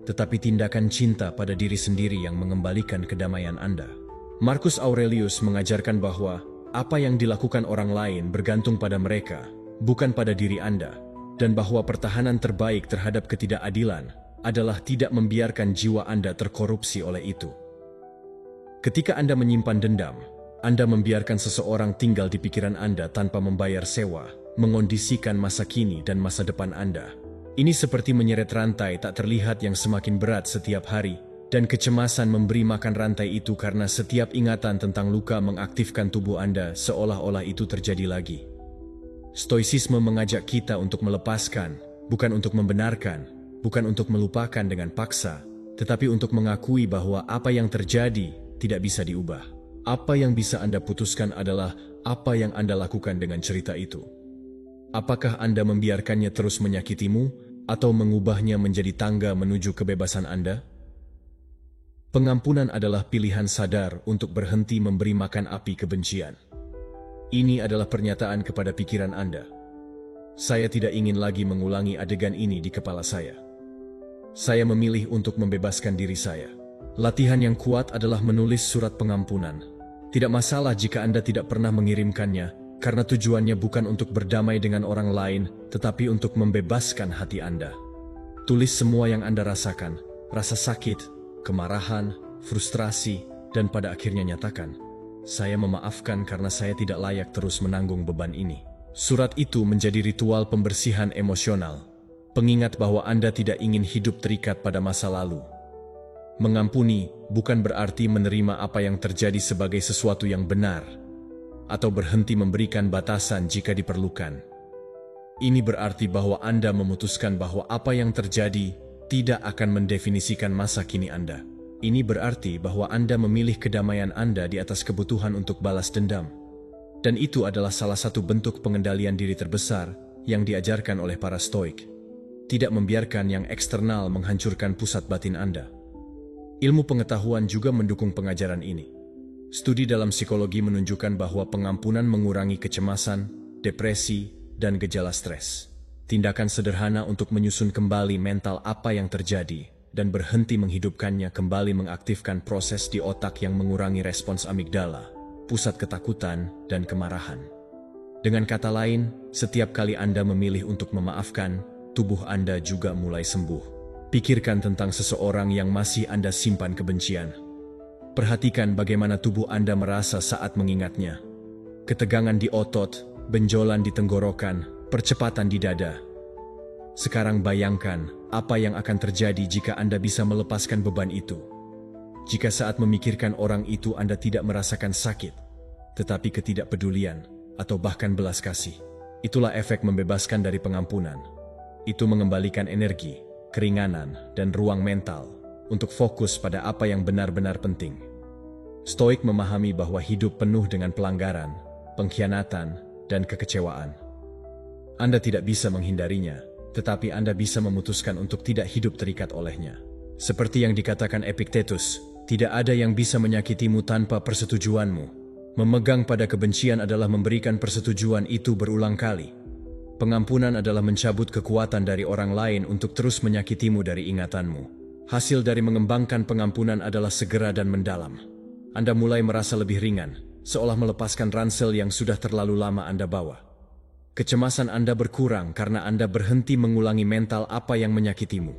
tetapi tindakan cinta pada diri sendiri yang mengembalikan kedamaian Anda. Marcus Aurelius mengajarkan bahwa apa yang dilakukan orang lain bergantung pada mereka, bukan pada diri Anda, dan bahwa pertahanan terbaik terhadap ketidakadilan adalah tidak membiarkan jiwa Anda terkorupsi oleh itu. Ketika Anda menyimpan dendam, Anda membiarkan seseorang tinggal di pikiran Anda tanpa membayar sewa, mengondisikan masa kini dan masa depan Anda. Ini seperti menyeret rantai tak terlihat yang semakin berat setiap hari, dan kecemasan memberi makan rantai itu karena setiap ingatan tentang luka mengaktifkan tubuh Anda seolah-olah itu terjadi lagi. Stoicisme mengajak kita untuk melepaskan, bukan untuk membenarkan, bukan untuk melupakan dengan paksa, tetapi untuk mengakui bahwa apa yang terjadi tidak bisa diubah. Apa yang bisa Anda putuskan adalah apa yang Anda lakukan dengan cerita itu. Apakah Anda membiarkannya terus menyakitimu, atau mengubahnya menjadi tangga menuju kebebasan Anda? Pengampunan adalah pilihan sadar untuk berhenti memberi makan api kebencian. Ini adalah pernyataan kepada pikiran Anda. Saya tidak ingin lagi mengulangi adegan ini di kepala saya. Saya memilih untuk membebaskan diri saya. Latihan yang kuat adalah menulis surat pengampunan. Tidak masalah jika Anda tidak pernah mengirimkannya, karena tujuannya bukan untuk berdamai dengan orang lain, tetapi untuk membebaskan hati Anda. Tulis semua yang Anda rasakan, rasa sakit, kemarahan, frustrasi, dan pada akhirnya nyatakan, saya memaafkan karena saya tidak layak terus menanggung beban ini. Surat itu menjadi ritual pembersihan emosional, pengingat bahwa Anda tidak ingin hidup terikat pada masa lalu. Mengampuni bukan berarti menerima apa yang terjadi sebagai sesuatu yang benar, atau berhenti memberikan batasan jika diperlukan. Ini berarti bahwa Anda memutuskan bahwa apa yang terjadi tidak akan mendefinisikan masa kini Anda. Ini berarti bahwa Anda memilih kedamaian Anda di atas kebutuhan untuk balas dendam. Dan itu adalah salah satu bentuk pengendalian diri terbesar yang diajarkan oleh para Stoik. Tidak membiarkan yang eksternal menghancurkan pusat batin Anda. Ilmu pengetahuan juga mendukung pengajaran ini. Studi dalam psikologi menunjukkan bahwa pengampunan mengurangi kecemasan, depresi, dan gejala stres. Tindakan sederhana untuk menyusun kembali mental apa yang terjadi dan berhenti menghidupkannya kembali mengaktifkan proses di otak yang mengurangi respons amigdala, pusat ketakutan, dan kemarahan. Dengan kata lain, setiap kali Anda memilih untuk memaafkan, tubuh Anda juga mulai sembuh. Pikirkan tentang seseorang yang masih Anda simpan kebencian. Perhatikan bagaimana tubuh Anda merasa saat mengingatnya. Ketegangan di otot, benjolan di tenggorokan, percepatan di dada. Sekarang bayangkan apa yang akan terjadi jika Anda bisa melepaskan beban itu. Jika saat memikirkan orang itu Anda tidak merasakan sakit, tetapi ketidakpedulian atau bahkan belas kasih. Itulah efek membebaskan dari pengampunan. Itu mengembalikan energi, keringanan, dan ruang mental untuk fokus pada apa yang benar-benar penting. Stoik memahami bahwa hidup penuh dengan pelanggaran, pengkhianatan, dan kekecewaan. Anda tidak bisa menghindarinya, tetapi Anda bisa memutuskan untuk tidak hidup terikat olehnya. Seperti yang dikatakan Epictetus, tidak ada yang bisa menyakitimu tanpa persetujuanmu. Memegang pada kebencian adalah memberikan persetujuan itu berulang kali. Pengampunan adalah mencabut kekuatan dari orang lain untuk terus menyakitimu dari ingatanmu. Hasil dari mengembangkan pengampunan adalah segera dan mendalam. Anda mulai merasa lebih ringan, seolah melepaskan ransel yang sudah terlalu lama Anda bawa. Kecemasan Anda berkurang karena Anda berhenti mengulangi mental apa yang menyakitimu.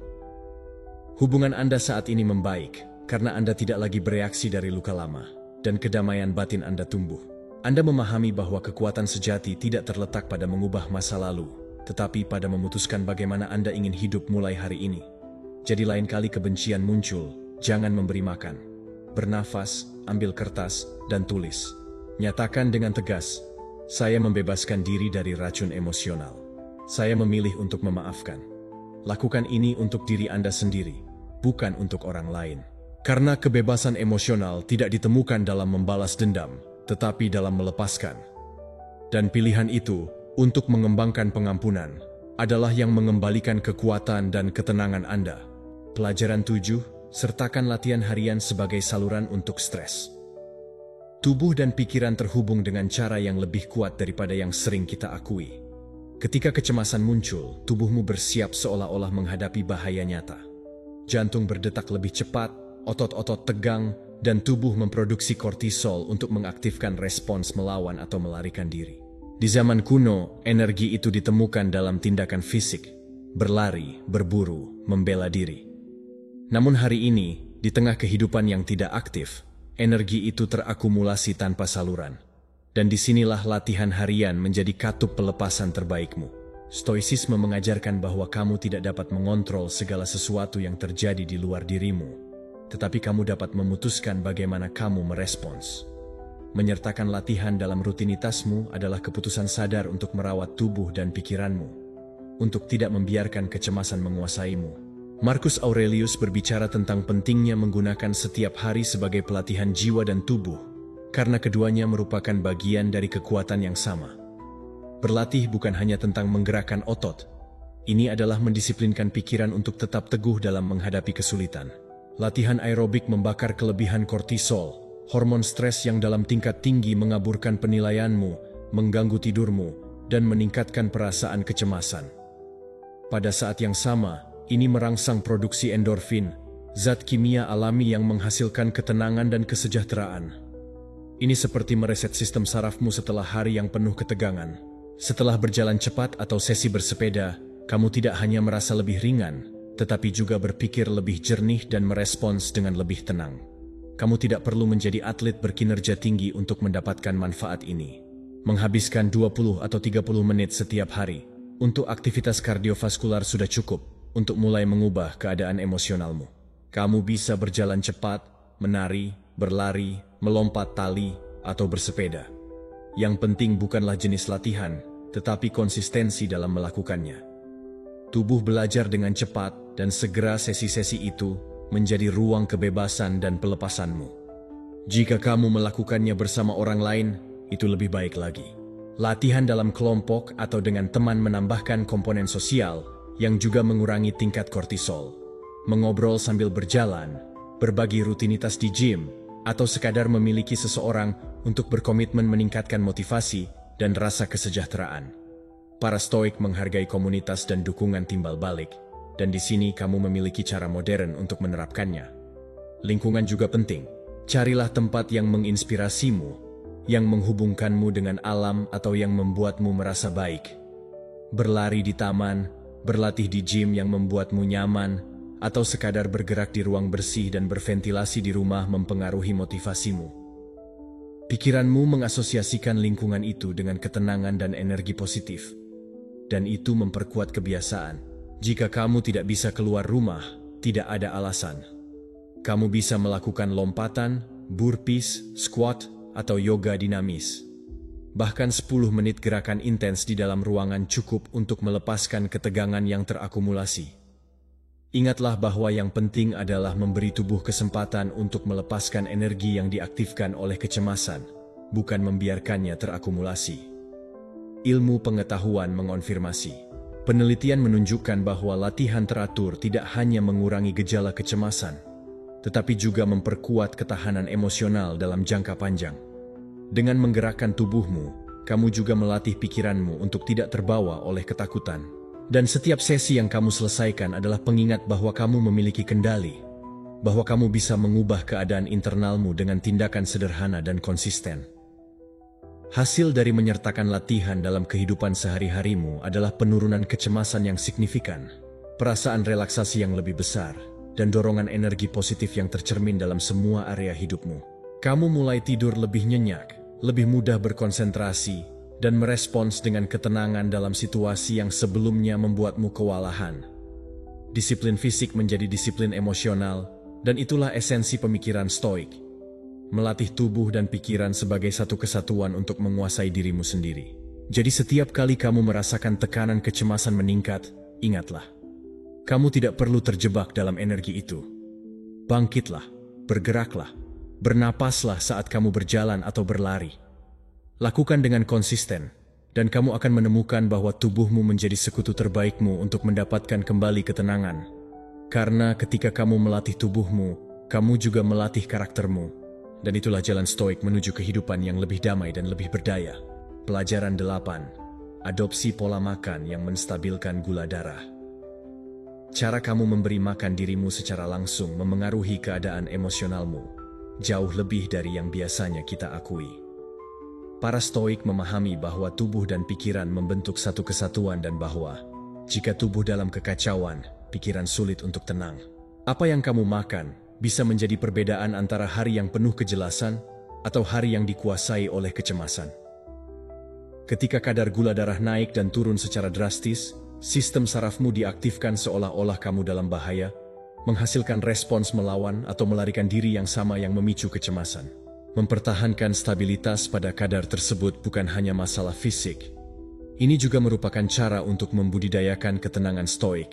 Hubungan Anda saat ini membaik karena Anda tidak lagi bereaksi dari luka lama, dan kedamaian batin Anda tumbuh. Anda memahami bahwa kekuatan sejati tidak terletak pada mengubah masa lalu, tetapi pada memutuskan bagaimana Anda ingin hidup mulai hari ini. Jadi lain kali kebencian muncul, jangan memberi makan. Bernafas, ambil kertas, dan tulis. Nyatakan dengan tegas, saya membebaskan diri dari racun emosional. Saya memilih untuk memaafkan. Lakukan ini untuk diri Anda sendiri, bukan untuk orang lain. Karena kebebasan emosional tidak ditemukan dalam membalas dendam, tetapi dalam melepaskan. Dan pilihan itu, untuk mengembangkan pengampunan, adalah yang mengembalikan kekuatan dan ketenangan Anda. Pelajaran 7, sertakan latihan harian sebagai saluran untuk stres. Tubuh dan pikiran terhubung dengan cara yang lebih kuat daripada yang sering kita akui. Ketika kecemasan muncul, tubuhmu bersiap seolah-olah menghadapi bahaya nyata. Jantung berdetak lebih cepat, otot-otot tegang, dan tubuh memproduksi kortisol untuk mengaktifkan respons melawan atau melarikan diri. Di zaman kuno, energi itu ditemukan dalam tindakan fisik, berlari, berburu, membela diri. Namun hari ini, di tengah kehidupan yang tidak aktif, energi itu terakumulasi tanpa saluran. Dan disinilah latihan harian menjadi katup pelepasan terbaikmu. Stoicisme mengajarkan bahwa kamu tidak dapat mengontrol segala sesuatu yang terjadi di luar dirimu, tetapi kamu dapat memutuskan bagaimana kamu merespons. Menyertakan latihan dalam rutinitasmu adalah keputusan sadar untuk merawat tubuh dan pikiranmu, untuk tidak membiarkan kecemasan menguasaimu. Marcus Aurelius berbicara tentang pentingnya menggunakan setiap hari sebagai pelatihan jiwa dan tubuh, karena keduanya merupakan bagian dari kekuatan yang sama. Berlatih bukan hanya tentang menggerakkan otot, ini adalah mendisiplinkan pikiran untuk tetap teguh dalam menghadapi kesulitan. Latihan aerobik membakar kelebihan kortisol, hormon stres yang dalam tingkat tinggi mengaburkan penilaianmu, mengganggu tidurmu, dan meningkatkan perasaan kecemasan. Pada saat yang sama, ini merangsang produksi endorfin, zat kimia alami yang menghasilkan ketenangan dan kesejahteraan. Ini seperti mereset sistem sarafmu setelah hari yang penuh ketegangan. Setelah berjalan cepat atau sesi bersepeda, kamu tidak hanya merasa lebih ringan, tetapi juga berpikir lebih jernih dan merespons dengan lebih tenang. Kamu tidak perlu menjadi atlet berkinerja tinggi untuk mendapatkan manfaat ini. Menghabiskan 20 atau 30 menit setiap hari untuk aktivitas kardiovaskular sudah cukup untuk mulai mengubah keadaan emosionalmu. Kamu bisa berjalan cepat, menari, berlari, melompat tali, atau bersepeda. Yang penting bukanlah jenis latihan, tetapi konsistensi dalam melakukannya. Tubuh belajar dengan cepat dan segera sesi-sesi itu menjadi ruang kebebasan dan pelepasanmu. Jika kamu melakukannya bersama orang lain, itu lebih baik lagi. Latihan dalam kelompok atau dengan teman menambahkan komponen sosial yang juga mengurangi tingkat kortisol. Mengobrol sambil berjalan, berbagi rutinitas di gym, atau sekadar memiliki seseorang untuk berkomitmen meningkatkan motivasi dan rasa kesejahteraan. Para Stoik menghargai komunitas dan dukungan timbal balik, dan di sini kamu memiliki cara modern untuk menerapkannya. Lingkungan juga penting. Carilah tempat yang menginspirasimu, yang menghubungkanmu dengan alam atau yang membuatmu merasa baik. Berlari di taman, berlatih di gym yang membuatmu nyaman, atau sekadar bergerak di ruang bersih dan berventilasi di rumah mempengaruhi motivasimu. Pikiranmu mengasosiasikan lingkungan itu dengan ketenangan dan energi positif. Dan itu memperkuat kebiasaan. Jika kamu tidak bisa keluar rumah, tidak ada alasan. Kamu bisa melakukan lompatan, burpees, squat, atau yoga dinamis. Bahkan 10 menit gerakan intens di dalam ruangan cukup untuk melepaskan ketegangan yang terakumulasi. Ingatlah bahwa yang penting adalah memberi tubuh kesempatan untuk melepaskan energi yang diaktifkan oleh kecemasan, bukan membiarkannya terakumulasi. Ilmu pengetahuan mengonfirmasi. Penelitian menunjukkan bahwa latihan teratur tidak hanya mengurangi gejala kecemasan, tetapi juga memperkuat ketahanan emosional dalam jangka panjang. Dengan menggerakkan tubuhmu, kamu juga melatih pikiranmu untuk tidak terbawa oleh ketakutan. Dan setiap sesi yang kamu selesaikan adalah pengingat bahwa kamu memiliki kendali, bahwa kamu bisa mengubah keadaan internalmu dengan tindakan sederhana dan konsisten. Hasil dari menyertakan latihan dalam kehidupan sehari-harimu adalah penurunan kecemasan yang signifikan, perasaan relaksasi yang lebih besar, dan dorongan energi positif yang tercermin dalam semua area hidupmu. Kamu mulai tidur lebih nyenyak, lebih mudah berkonsentrasi, dan merespons dengan ketenangan dalam situasi yang sebelumnya membuatmu kewalahan. Disiplin fisik menjadi disiplin emosional, dan itulah esensi pemikiran Stoik. Melatih tubuh dan pikiran sebagai satu kesatuan untuk menguasai dirimu sendiri. Jadi setiap kali kamu merasakan tekanan kecemasan meningkat, ingatlah, kamu tidak perlu terjebak dalam energi itu. Bangkitlah, bergeraklah, bernapaslah saat kamu berjalan atau berlari. Lakukan dengan konsisten, dan kamu akan menemukan bahwa tubuhmu menjadi sekutu terbaikmu untuk mendapatkan kembali ketenangan. Karena ketika kamu melatih tubuhmu, kamu juga melatih karaktermu. Dan itulah jalan Stoik menuju kehidupan yang lebih damai dan lebih berdaya. Pelajaran 8. Adopsi pola makan yang menstabilkan gula darah. Cara kamu memberi makan dirimu secara langsung memengaruhi keadaan emosionalmu, jauh lebih dari yang biasanya kita akui. Para Stoik memahami bahwa tubuh dan pikiran membentuk satu kesatuan dan bahwa jika tubuh dalam kekacauan, pikiran sulit untuk tenang. Apa yang kamu makan bisa menjadi perbedaan antara hari yang penuh kejelasan atau hari yang dikuasai oleh kecemasan. Ketika kadar gula darah naik dan turun secara drastis, sistem sarafmu diaktifkan seolah-olah kamu dalam bahaya, menghasilkan respons melawan atau melarikan diri yang sama yang memicu kecemasan. Mempertahankan stabilitas pada kadar tersebut bukan hanya masalah fisik. Ini juga merupakan cara untuk membudidayakan ketenangan Stoik.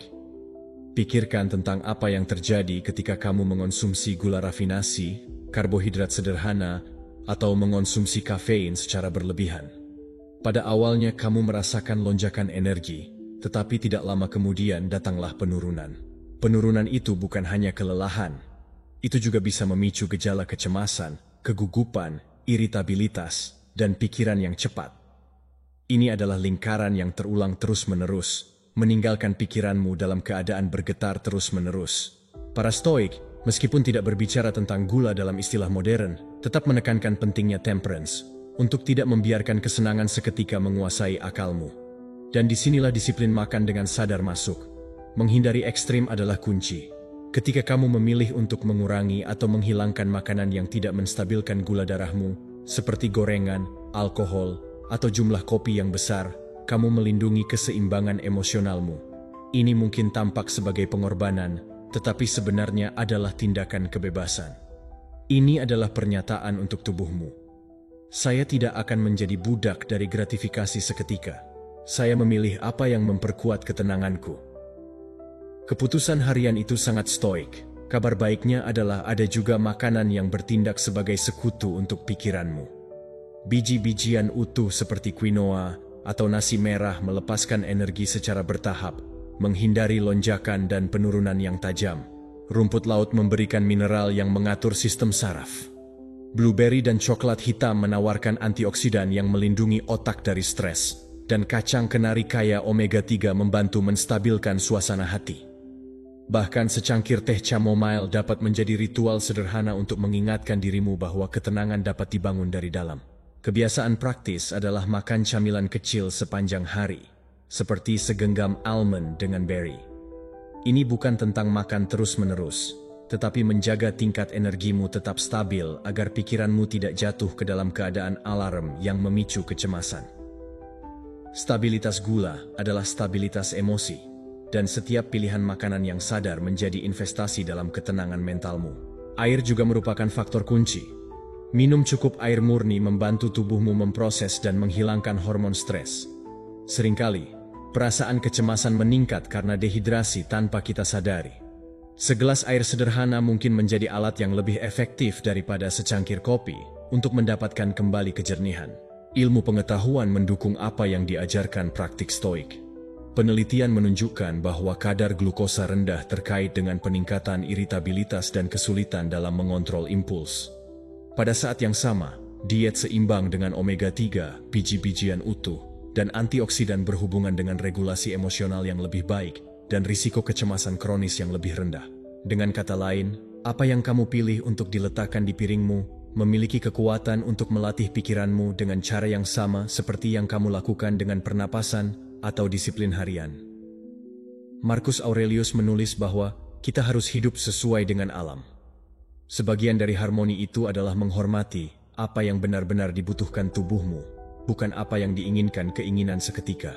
Pikirkan tentang apa yang terjadi ketika kamu mengonsumsi gula rafinasi, karbohidrat sederhana, atau mengonsumsi kafein secara berlebihan. Pada awalnya kamu merasakan lonjakan energi, tetapi tidak lama kemudian datanglah penurunan. Penurunan itu bukan hanya kelelahan, itu juga bisa memicu gejala kecemasan, kegugupan, iritabilitas, dan pikiran yang cepat. Ini adalah lingkaran yang terulang terus-menerus, meninggalkan pikiranmu dalam keadaan bergetar terus-menerus. Para Stoik, meskipun tidak berbicara tentang gula dalam istilah modern, tetap menekankan pentingnya temperance, untuk tidak membiarkan kesenangan seketika menguasai akalmu. Dan disinilah disiplin makan dengan sadar masuk. Menghindari ekstrim adalah kunci. Ketika kamu memilih untuk mengurangi atau menghilangkan makanan yang tidak menstabilkan gula darahmu, seperti gorengan, alkohol, atau jumlah kopi yang besar, kamu melindungi keseimbangan emosionalmu. Ini mungkin tampak sebagai pengorbanan, tetapi sebenarnya adalah tindakan kebebasan. Ini adalah pernyataan untuk tubuhmu. Saya tidak akan menjadi budak dari gratifikasi seketika. Saya memilih apa yang memperkuat ketenanganku. Keputusan harian itu sangat stoik. Kabar baiknya adalah ada juga makanan yang bertindak sebagai sekutu untuk pikiranmu. Biji-bijian utuh seperti quinoa atau nasi merah melepaskan energi secara bertahap, menghindari lonjakan dan penurunan yang tajam. Rumput laut memberikan mineral yang mengatur sistem saraf. Blueberry dan coklat hitam menawarkan antioksidan yang melindungi otak dari stres, dan kacang kenari kaya omega-3 membantu menstabilkan suasana hati. Bahkan secangkir teh chamomile dapat menjadi ritual sederhana untuk mengingatkan dirimu bahwa ketenangan dapat dibangun dari dalam. Kebiasaan praktis adalah makan camilan kecil sepanjang hari, seperti segenggam almond dengan berry. Ini bukan tentang makan terus-menerus, tetapi menjaga tingkat energimu tetap stabil agar pikiranmu tidak jatuh ke dalam keadaan alarm yang memicu kecemasan. Stabilitas gula adalah stabilitas emosi. Dan setiap pilihan makanan yang sadar menjadi investasi dalam ketenangan mentalmu. Air juga merupakan faktor kunci. Minum cukup air murni membantu tubuhmu memproses dan menghilangkan hormon stres. Seringkali, perasaan kecemasan meningkat karena dehidrasi tanpa kita sadari. Segelas air sederhana mungkin menjadi alat yang lebih efektif daripada secangkir kopi untuk mendapatkan kembali kejernihan. Ilmu pengetahuan mendukung apa yang diajarkan praktik stoik. Penelitian menunjukkan bahwa kadar glukosa rendah terkait dengan peningkatan iritabilitas dan kesulitan dalam mengontrol impuls. Pada saat yang sama, diet seimbang dengan omega-3, biji-bijian utuh, dan antioksidan berhubungan dengan regulasi emosional yang lebih baik dan risiko kecemasan kronis yang lebih rendah. Dengan kata lain, apa yang kamu pilih untuk diletakkan di piringmu memiliki kekuatan untuk melatih pikiranmu dengan cara yang sama seperti yang kamu lakukan dengan pernapasan atau disiplin harian. Marcus Aurelius menulis bahwa kita harus hidup sesuai dengan alam. Sebagian dari harmoni itu adalah menghormati apa yang benar-benar dibutuhkan tubuhmu, bukan apa yang diinginkan keinginan seketika.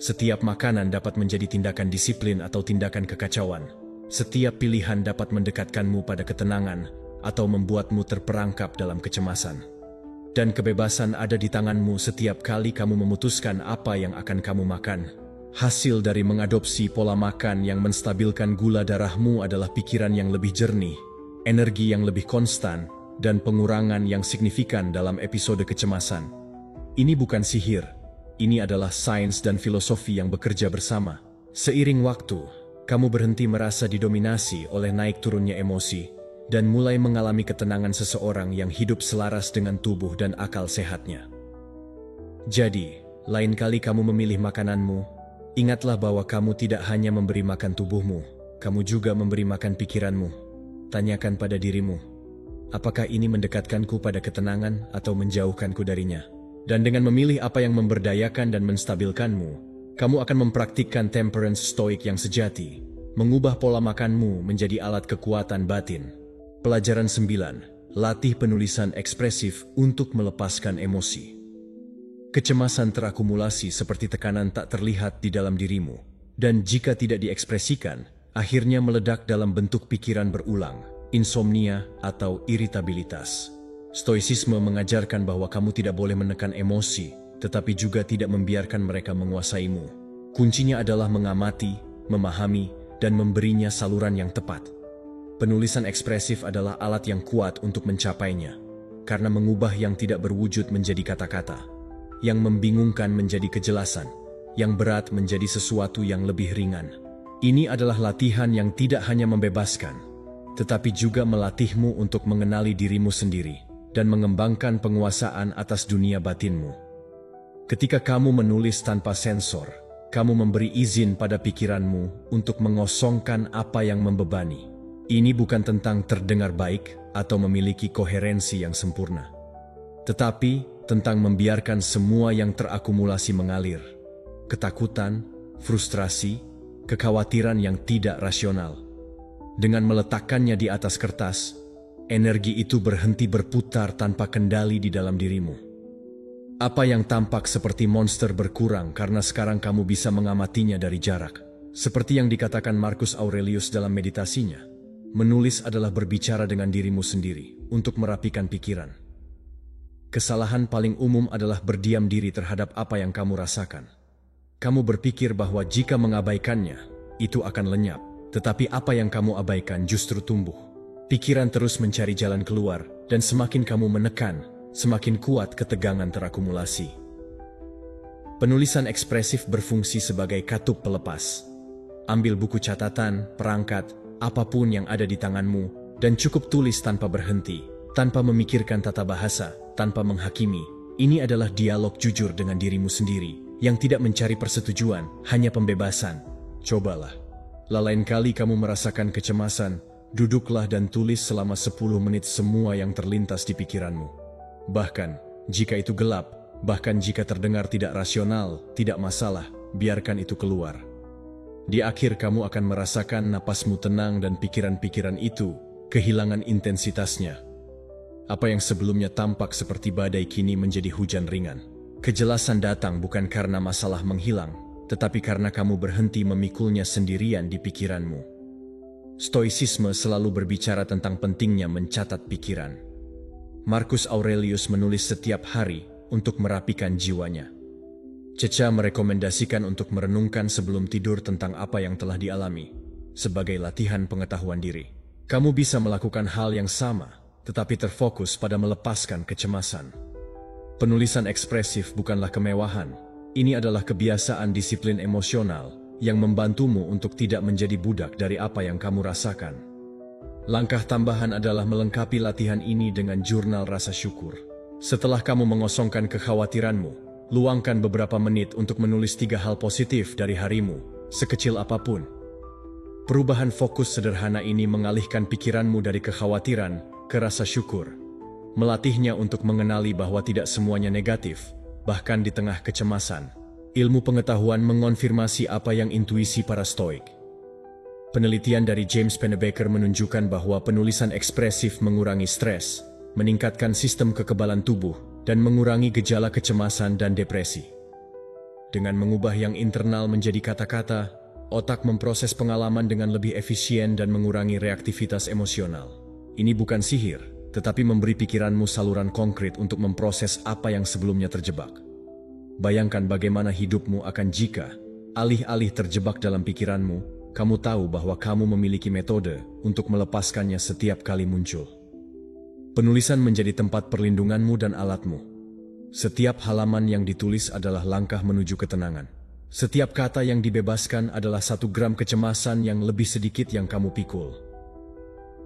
Setiap makanan dapat menjadi tindakan disiplin atau tindakan kekacauan. Setiap pilihan dapat mendekatkanmu pada ketenangan atau membuatmu terperangkap dalam kecemasan. Dan kebebasan ada di tanganmu setiap kali kamu memutuskan apa yang akan kamu makan. Hasil dari mengadopsi pola makan yang menstabilkan gula darahmu adalah pikiran yang lebih jernih, energi yang lebih konstan, dan pengurangan yang signifikan dalam episode kecemasan. Ini bukan sihir, ini adalah sains dan filosofi yang bekerja bersama. Seiring waktu, kamu berhenti merasa didominasi oleh naik turunnya emosi, dan mulai mengalami ketenangan seseorang yang hidup selaras dengan tubuh dan akal sehatnya. Jadi, lain kali kamu memilih makananmu, ingatlah bahwa kamu tidak hanya memberi makan tubuhmu, kamu juga memberi makan pikiranmu. Tanyakan pada dirimu, apakah ini mendekatkanku pada ketenangan atau menjauhkanku darinya? Dan dengan memilih apa yang memberdayakan dan menstabilkanmu, kamu akan mempraktikkan temperance stoik yang sejati, mengubah pola makanmu menjadi alat kekuatan batin. Pelajaran 9. Latih penulisan ekspresif untuk melepaskan emosi. Kecemasan terakumulasi seperti tekanan tak terlihat di dalam dirimu, dan jika tidak diekspresikan, akhirnya meledak dalam bentuk pikiran berulang, insomnia, atau iritabilitas. Stoicisme mengajarkan bahwa kamu tidak boleh menekan emosi, tetapi juga tidak membiarkan mereka menguasaimu. Kuncinya adalah mengamati, memahami, dan memberinya saluran yang tepat. Penulisan ekspresif adalah alat yang kuat untuk mencapainya, karena mengubah yang tidak berwujud menjadi kata-kata, yang membingungkan menjadi kejelasan, yang berat menjadi sesuatu yang lebih ringan. Ini adalah latihan yang tidak hanya membebaskan, tetapi juga melatihmu untuk mengenali dirimu sendiri dan mengembangkan penguasaan atas dunia batinmu. Ketika kamu menulis tanpa sensor, kamu memberi izin pada pikiranmu untuk mengosongkan apa yang membebani. Ini bukan tentang terdengar baik atau memiliki koherensi yang sempurna, tetapi tentang membiarkan semua yang terakumulasi mengalir. Ketakutan, frustrasi, kekhawatiran yang tidak rasional. Dengan meletakkannya di atas kertas, energi itu berhenti berputar tanpa kendali di dalam dirimu. Apa yang tampak seperti monster berkurang karena sekarang kamu bisa mengamatinya dari jarak. Seperti yang dikatakan Marcus Aurelius dalam meditasinya, menulis adalah berbicara dengan dirimu sendiri untuk merapikan pikiran. Kesalahan paling umum adalah berdiam diri terhadap apa yang kamu rasakan. Kamu berpikir bahwa jika mengabaikannya, itu akan lenyap, tetapi apa yang kamu abaikan justru tumbuh. Pikiran terus mencari jalan keluar, dan semakin kamu menekan, semakin kuat ketegangan terakumulasi. Penulisan ekspresif berfungsi sebagai katup pelepas. Ambil buku catatan, perangkat, apapun yang ada di tanganmu, dan cukup tulis tanpa berhenti, tanpa memikirkan tata bahasa, tanpa menghakimi. Ini adalah dialog jujur dengan dirimu sendiri, yang tidak mencari persetujuan, hanya pembebasan. Cobalah. Lain kali kamu merasakan kecemasan, duduklah dan tulis selama 10 menit semua yang terlintas di pikiranmu. Bahkan, jika itu gelap, bahkan jika terdengar tidak rasional, tidak masalah, biarkan itu keluar. Di akhir kamu akan merasakan napasmu tenang dan pikiran-pikiran itu kehilangan intensitasnya. Apa yang sebelumnya tampak seperti badai kini menjadi hujan ringan. Kejelasan datang bukan karena masalah menghilang, tetapi karena kamu berhenti memikulnya sendirian di pikiranmu. Stoicisme selalu berbicara tentang pentingnya mencatat pikiran. Marcus Aurelius menulis setiap hari untuk merapikan jiwanya. Cecca merekomendasikan untuk merenungkan sebelum tidur tentang apa yang telah dialami. sebagai latihan pengetahuan diri. Kamu bisa melakukan hal yang sama, tetapi terfokus pada melepaskan kecemasan. Penulisan ekspresif bukanlah kemewahan. Ini adalah kebiasaan disiplin emosional yang membantumu untuk tidak menjadi budak dari apa yang kamu rasakan. Langkah tambahan adalah melengkapi latihan ini dengan jurnal rasa syukur. Setelah kamu mengosongkan kekhawatiranmu, luangkan beberapa menit untuk menulis 3 hal positif dari harimu, sekecil apapun. Perubahan fokus sederhana ini mengalihkan pikiranmu dari kekhawatiran ke rasa syukur. Melatihnya untuk mengenali bahwa tidak semuanya negatif, bahkan di tengah kecemasan. Ilmu pengetahuan mengonfirmasi apa yang intuisi para Stoik. Penelitian dari James Pennebaker menunjukkan bahwa penulisan ekspresif mengurangi stres, meningkatkan sistem kekebalan tubuh, dan mengurangi gejala kecemasan dan depresi. Dengan mengubah yang internal menjadi kata-kata, otak memproses pengalaman dengan lebih efisien dan mengurangi reaktivitas emosional. Ini bukan sihir, tetapi memberi pikiranmu saluran konkret untuk memproses apa yang sebelumnya terjebak. Bayangkan bagaimana hidupmu akan jika, alih-alih terjebak dalam pikiranmu, kamu tahu bahwa kamu memiliki metode untuk melepaskannya setiap kali muncul. Penulisan menjadi tempat perlindunganmu dan alatmu. Setiap halaman yang ditulis adalah langkah menuju ketenangan. Setiap kata yang dibebaskan adalah 1 gram kecemasan yang lebih sedikit yang kamu pikul.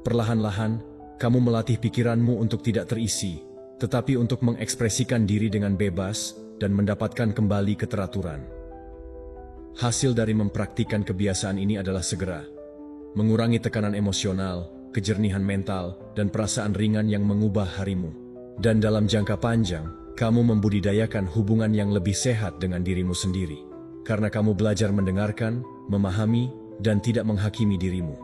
Perlahan-lahan, kamu melatih pikiranmu untuk tidak terisi, tetapi untuk mengekspresikan diri dengan bebas dan mendapatkan kembali keteraturan. Hasil dari mempraktikkan kebiasaan ini adalah segera mengurangi tekanan emosional, kejernihan mental, dan perasaan ringan yang mengubah harimu. Dan dalam jangka panjang, kamu membudidayakan hubungan yang lebih sehat dengan dirimu sendiri. Karena kamu belajar mendengarkan, memahami, dan tidak menghakimi dirimu.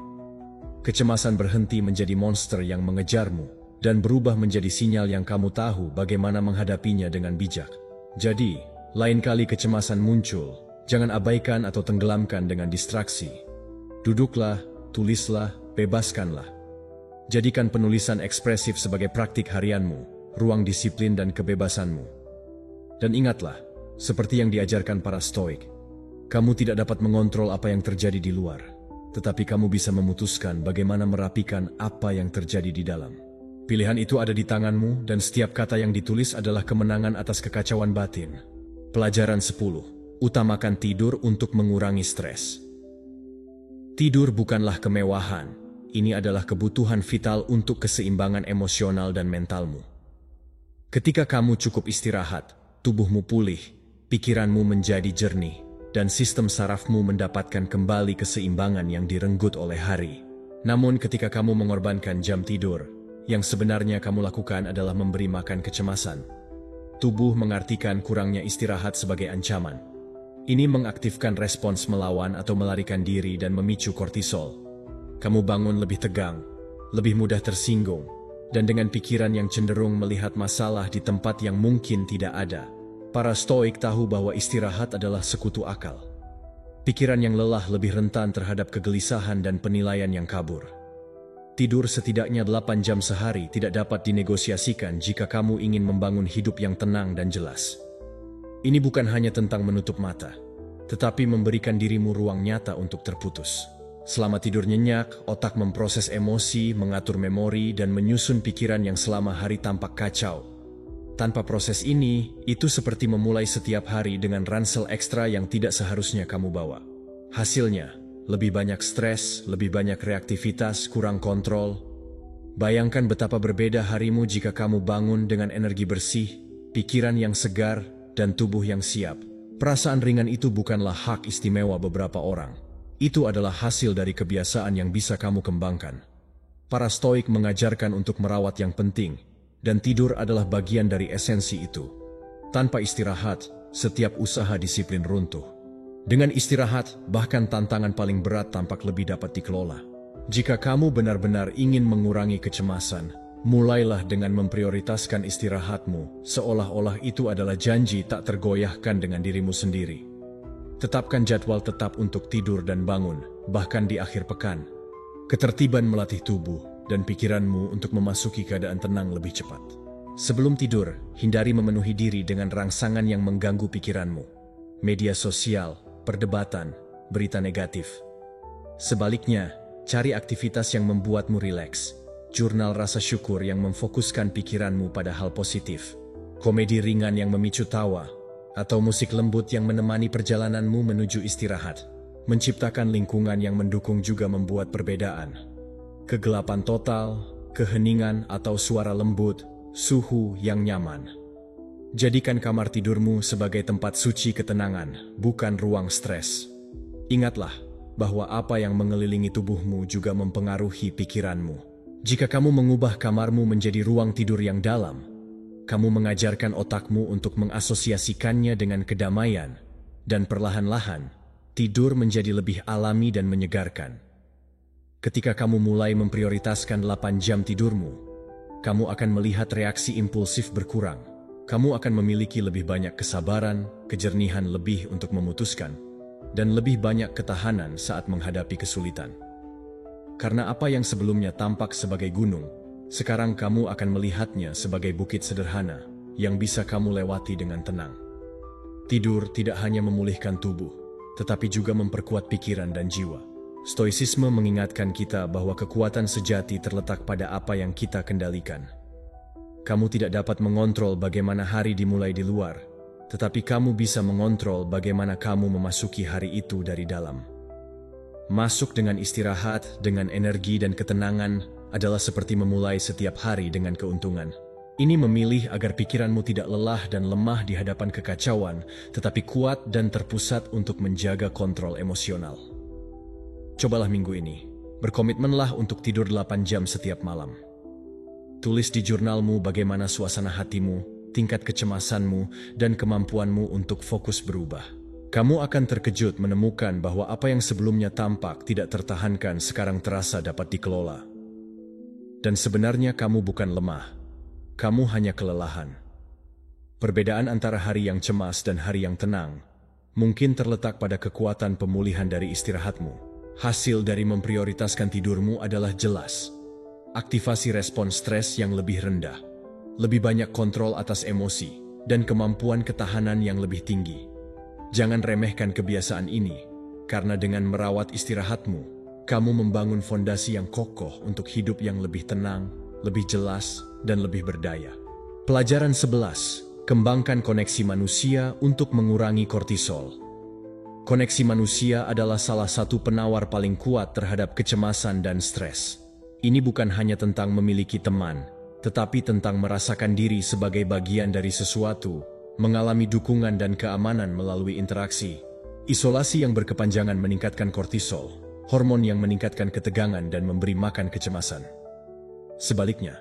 Kecemasan berhenti menjadi monster yang mengejarmu, dan berubah menjadi sinyal yang kamu tahu bagaimana menghadapinya dengan bijak. Jadi, lain kali kecemasan muncul, jangan abaikan atau tenggelamkan dengan distraksi. Duduklah, tulislah, bebaskanlah. Jadikan penulisan ekspresif sebagai praktik harianmu, ruang disiplin dan kebebasanmu. Dan ingatlah, seperti yang diajarkan para Stoik, kamu tidak dapat mengontrol apa yang terjadi di luar, tetapi kamu bisa memutuskan bagaimana merapikan apa yang terjadi di dalam. Pilihan itu ada di tanganmu, dan setiap kata yang ditulis adalah kemenangan atas kekacauan batin. Pelajaran 10. Utamakan tidur untuk mengurangi stres. Tidur bukanlah kemewahan. Ini adalah kebutuhan vital untuk keseimbangan emosional dan mentalmu. Ketika kamu cukup istirahat, tubuhmu pulih, pikiranmu menjadi jernih, dan sistem sarafmu mendapatkan kembali keseimbangan yang direnggut oleh hari. Namun ketika kamu mengorbankan jam tidur, yang sebenarnya kamu lakukan adalah memberi makan kecemasan. Tubuh mengartikan kurangnya istirahat sebagai ancaman. Ini mengaktifkan respons melawan atau melarikan diri dan memicu kortisol. Kamu bangun lebih tegang, lebih mudah tersinggung, dan dengan pikiran yang cenderung melihat masalah di tempat yang mungkin tidak ada. Para Stoik tahu bahwa istirahat adalah sekutu akal. Pikiran yang lelah lebih rentan terhadap kegelisahan dan penilaian yang kabur. Tidur setidaknya 8 jam sehari tidak dapat dinegosiasikan jika kamu ingin membangun hidup yang tenang dan jelas. Ini bukan hanya tentang menutup mata, tetapi memberikan dirimu ruang nyata untuk terputus. Selama tidur nyenyak, otak memproses emosi, mengatur memori, dan menyusun pikiran yang selama hari tampak kacau. Tanpa proses ini, itu seperti memulai setiap hari dengan ransel ekstra yang tidak seharusnya kamu bawa. Hasilnya, lebih banyak stres, lebih banyak reaktivitas, kurang kontrol. Bayangkan betapa berbeda harimu jika kamu bangun dengan energi bersih, pikiran yang segar, dan tubuh yang siap. Perasaan ringan itu bukanlah hak istimewa beberapa orang. Itu adalah hasil dari kebiasaan yang bisa kamu kembangkan. Para Stoik mengajarkan untuk merawat yang penting, dan tidur adalah bagian dari esensi itu. Tanpa istirahat, setiap usaha disiplin runtuh. Dengan istirahat, bahkan tantangan paling berat tampak lebih dapat dikelola. Jika kamu benar-benar ingin mengurangi kecemasan, mulailah dengan memprioritaskan istirahatmu, seolah-olah itu adalah janji tak tergoyahkan dengan dirimu sendiri. Tetapkan jadwal tetap untuk tidur dan bangun, bahkan di akhir pekan. Ketertiban melatih tubuh dan pikiranmu untuk memasuki keadaan tenang lebih cepat. Sebelum tidur, hindari memenuhi diri dengan rangsangan yang mengganggu pikiranmu. Media sosial, perdebatan, berita negatif. Sebaliknya, cari aktivitas yang membuatmu rileks. Jurnal rasa syukur yang memfokuskan pikiranmu pada hal positif. Komedi ringan yang memicu tawa. Atau musik lembut yang menemani perjalananmu menuju istirahat. Menciptakan lingkungan yang mendukung juga membuat perbedaan. Kegelapan total, keheningan atau suara lembut, suhu yang nyaman. Jadikan kamar tidurmu sebagai tempat suci ketenangan, bukan ruang stres. Ingatlah bahwa apa yang mengelilingi tubuhmu juga mempengaruhi pikiranmu. Jika kamu mengubah kamarmu menjadi ruang tidur yang dalam, kamu mengajarkan otakmu untuk mengasosiasikannya dengan kedamaian, dan perlahan-lahan, tidur menjadi lebih alami dan menyegarkan. Ketika kamu mulai memprioritaskan 8 jam tidurmu, kamu akan melihat reaksi impulsif berkurang. Kamu akan memiliki lebih banyak kesabaran, kejernihan lebih untuk memutuskan, dan lebih banyak ketahanan saat menghadapi kesulitan. Karena apa yang sebelumnya tampak sebagai gunung, sekarang kamu akan melihatnya sebagai bukit sederhana yang bisa kamu lewati dengan tenang. Tidur tidak hanya memulihkan tubuh, tetapi juga memperkuat pikiran dan jiwa. Stoicisme mengingatkan kita bahwa kekuatan sejati terletak pada apa yang kita kendalikan. Kamu tidak dapat mengontrol bagaimana hari dimulai di luar, tetapi kamu bisa mengontrol bagaimana kamu memasuki hari itu dari dalam. Masuk dengan istirahat, dengan energi dan ketenangan adalah seperti memulai setiap hari dengan keuntungan. Ini memilih agar pikiranmu tidak lelah dan lemah di hadapan kekacauan, tetapi kuat dan terpusat untuk menjaga kontrol emosional. Cobalah minggu ini, berkomitmenlah untuk tidur 8 jam setiap malam. Tulis di jurnalmu bagaimana suasana hatimu, tingkat kecemasanmu, dan kemampuanmu untuk fokus berubah. Kamu akan terkejut menemukan bahwa apa yang sebelumnya tampak tidak tertahankan sekarang terasa dapat dikelola. Dan sebenarnya kamu bukan lemah, kamu hanya kelelahan. Perbedaan antara hari yang cemas dan hari yang tenang mungkin terletak pada kekuatan pemulihan dari istirahatmu. Hasil dari memprioritaskan tidurmu adalah jelas. Aktivasi respon stres yang lebih rendah, lebih banyak kontrol atas emosi, dan kemampuan ketahanan yang lebih tinggi. Jangan remehkan kebiasaan ini, karena dengan merawat istirahatmu, kamu membangun fondasi yang kokoh untuk hidup yang lebih tenang, lebih jelas, dan lebih berdaya. Pelajaran 11. Kembangkan koneksi manusia untuk mengurangi kortisol. Koneksi manusia adalah salah satu penawar paling kuat terhadap kecemasan dan stres. Ini bukan hanya tentang memiliki teman, tetapi tentang merasakan diri sebagai bagian dari sesuatu, mengalami dukungan dan keamanan melalui interaksi. Isolasi yang berkepanjangan meningkatkan kortisol, hormon yang meningkatkan ketegangan dan memberi makan kecemasan. Sebaliknya,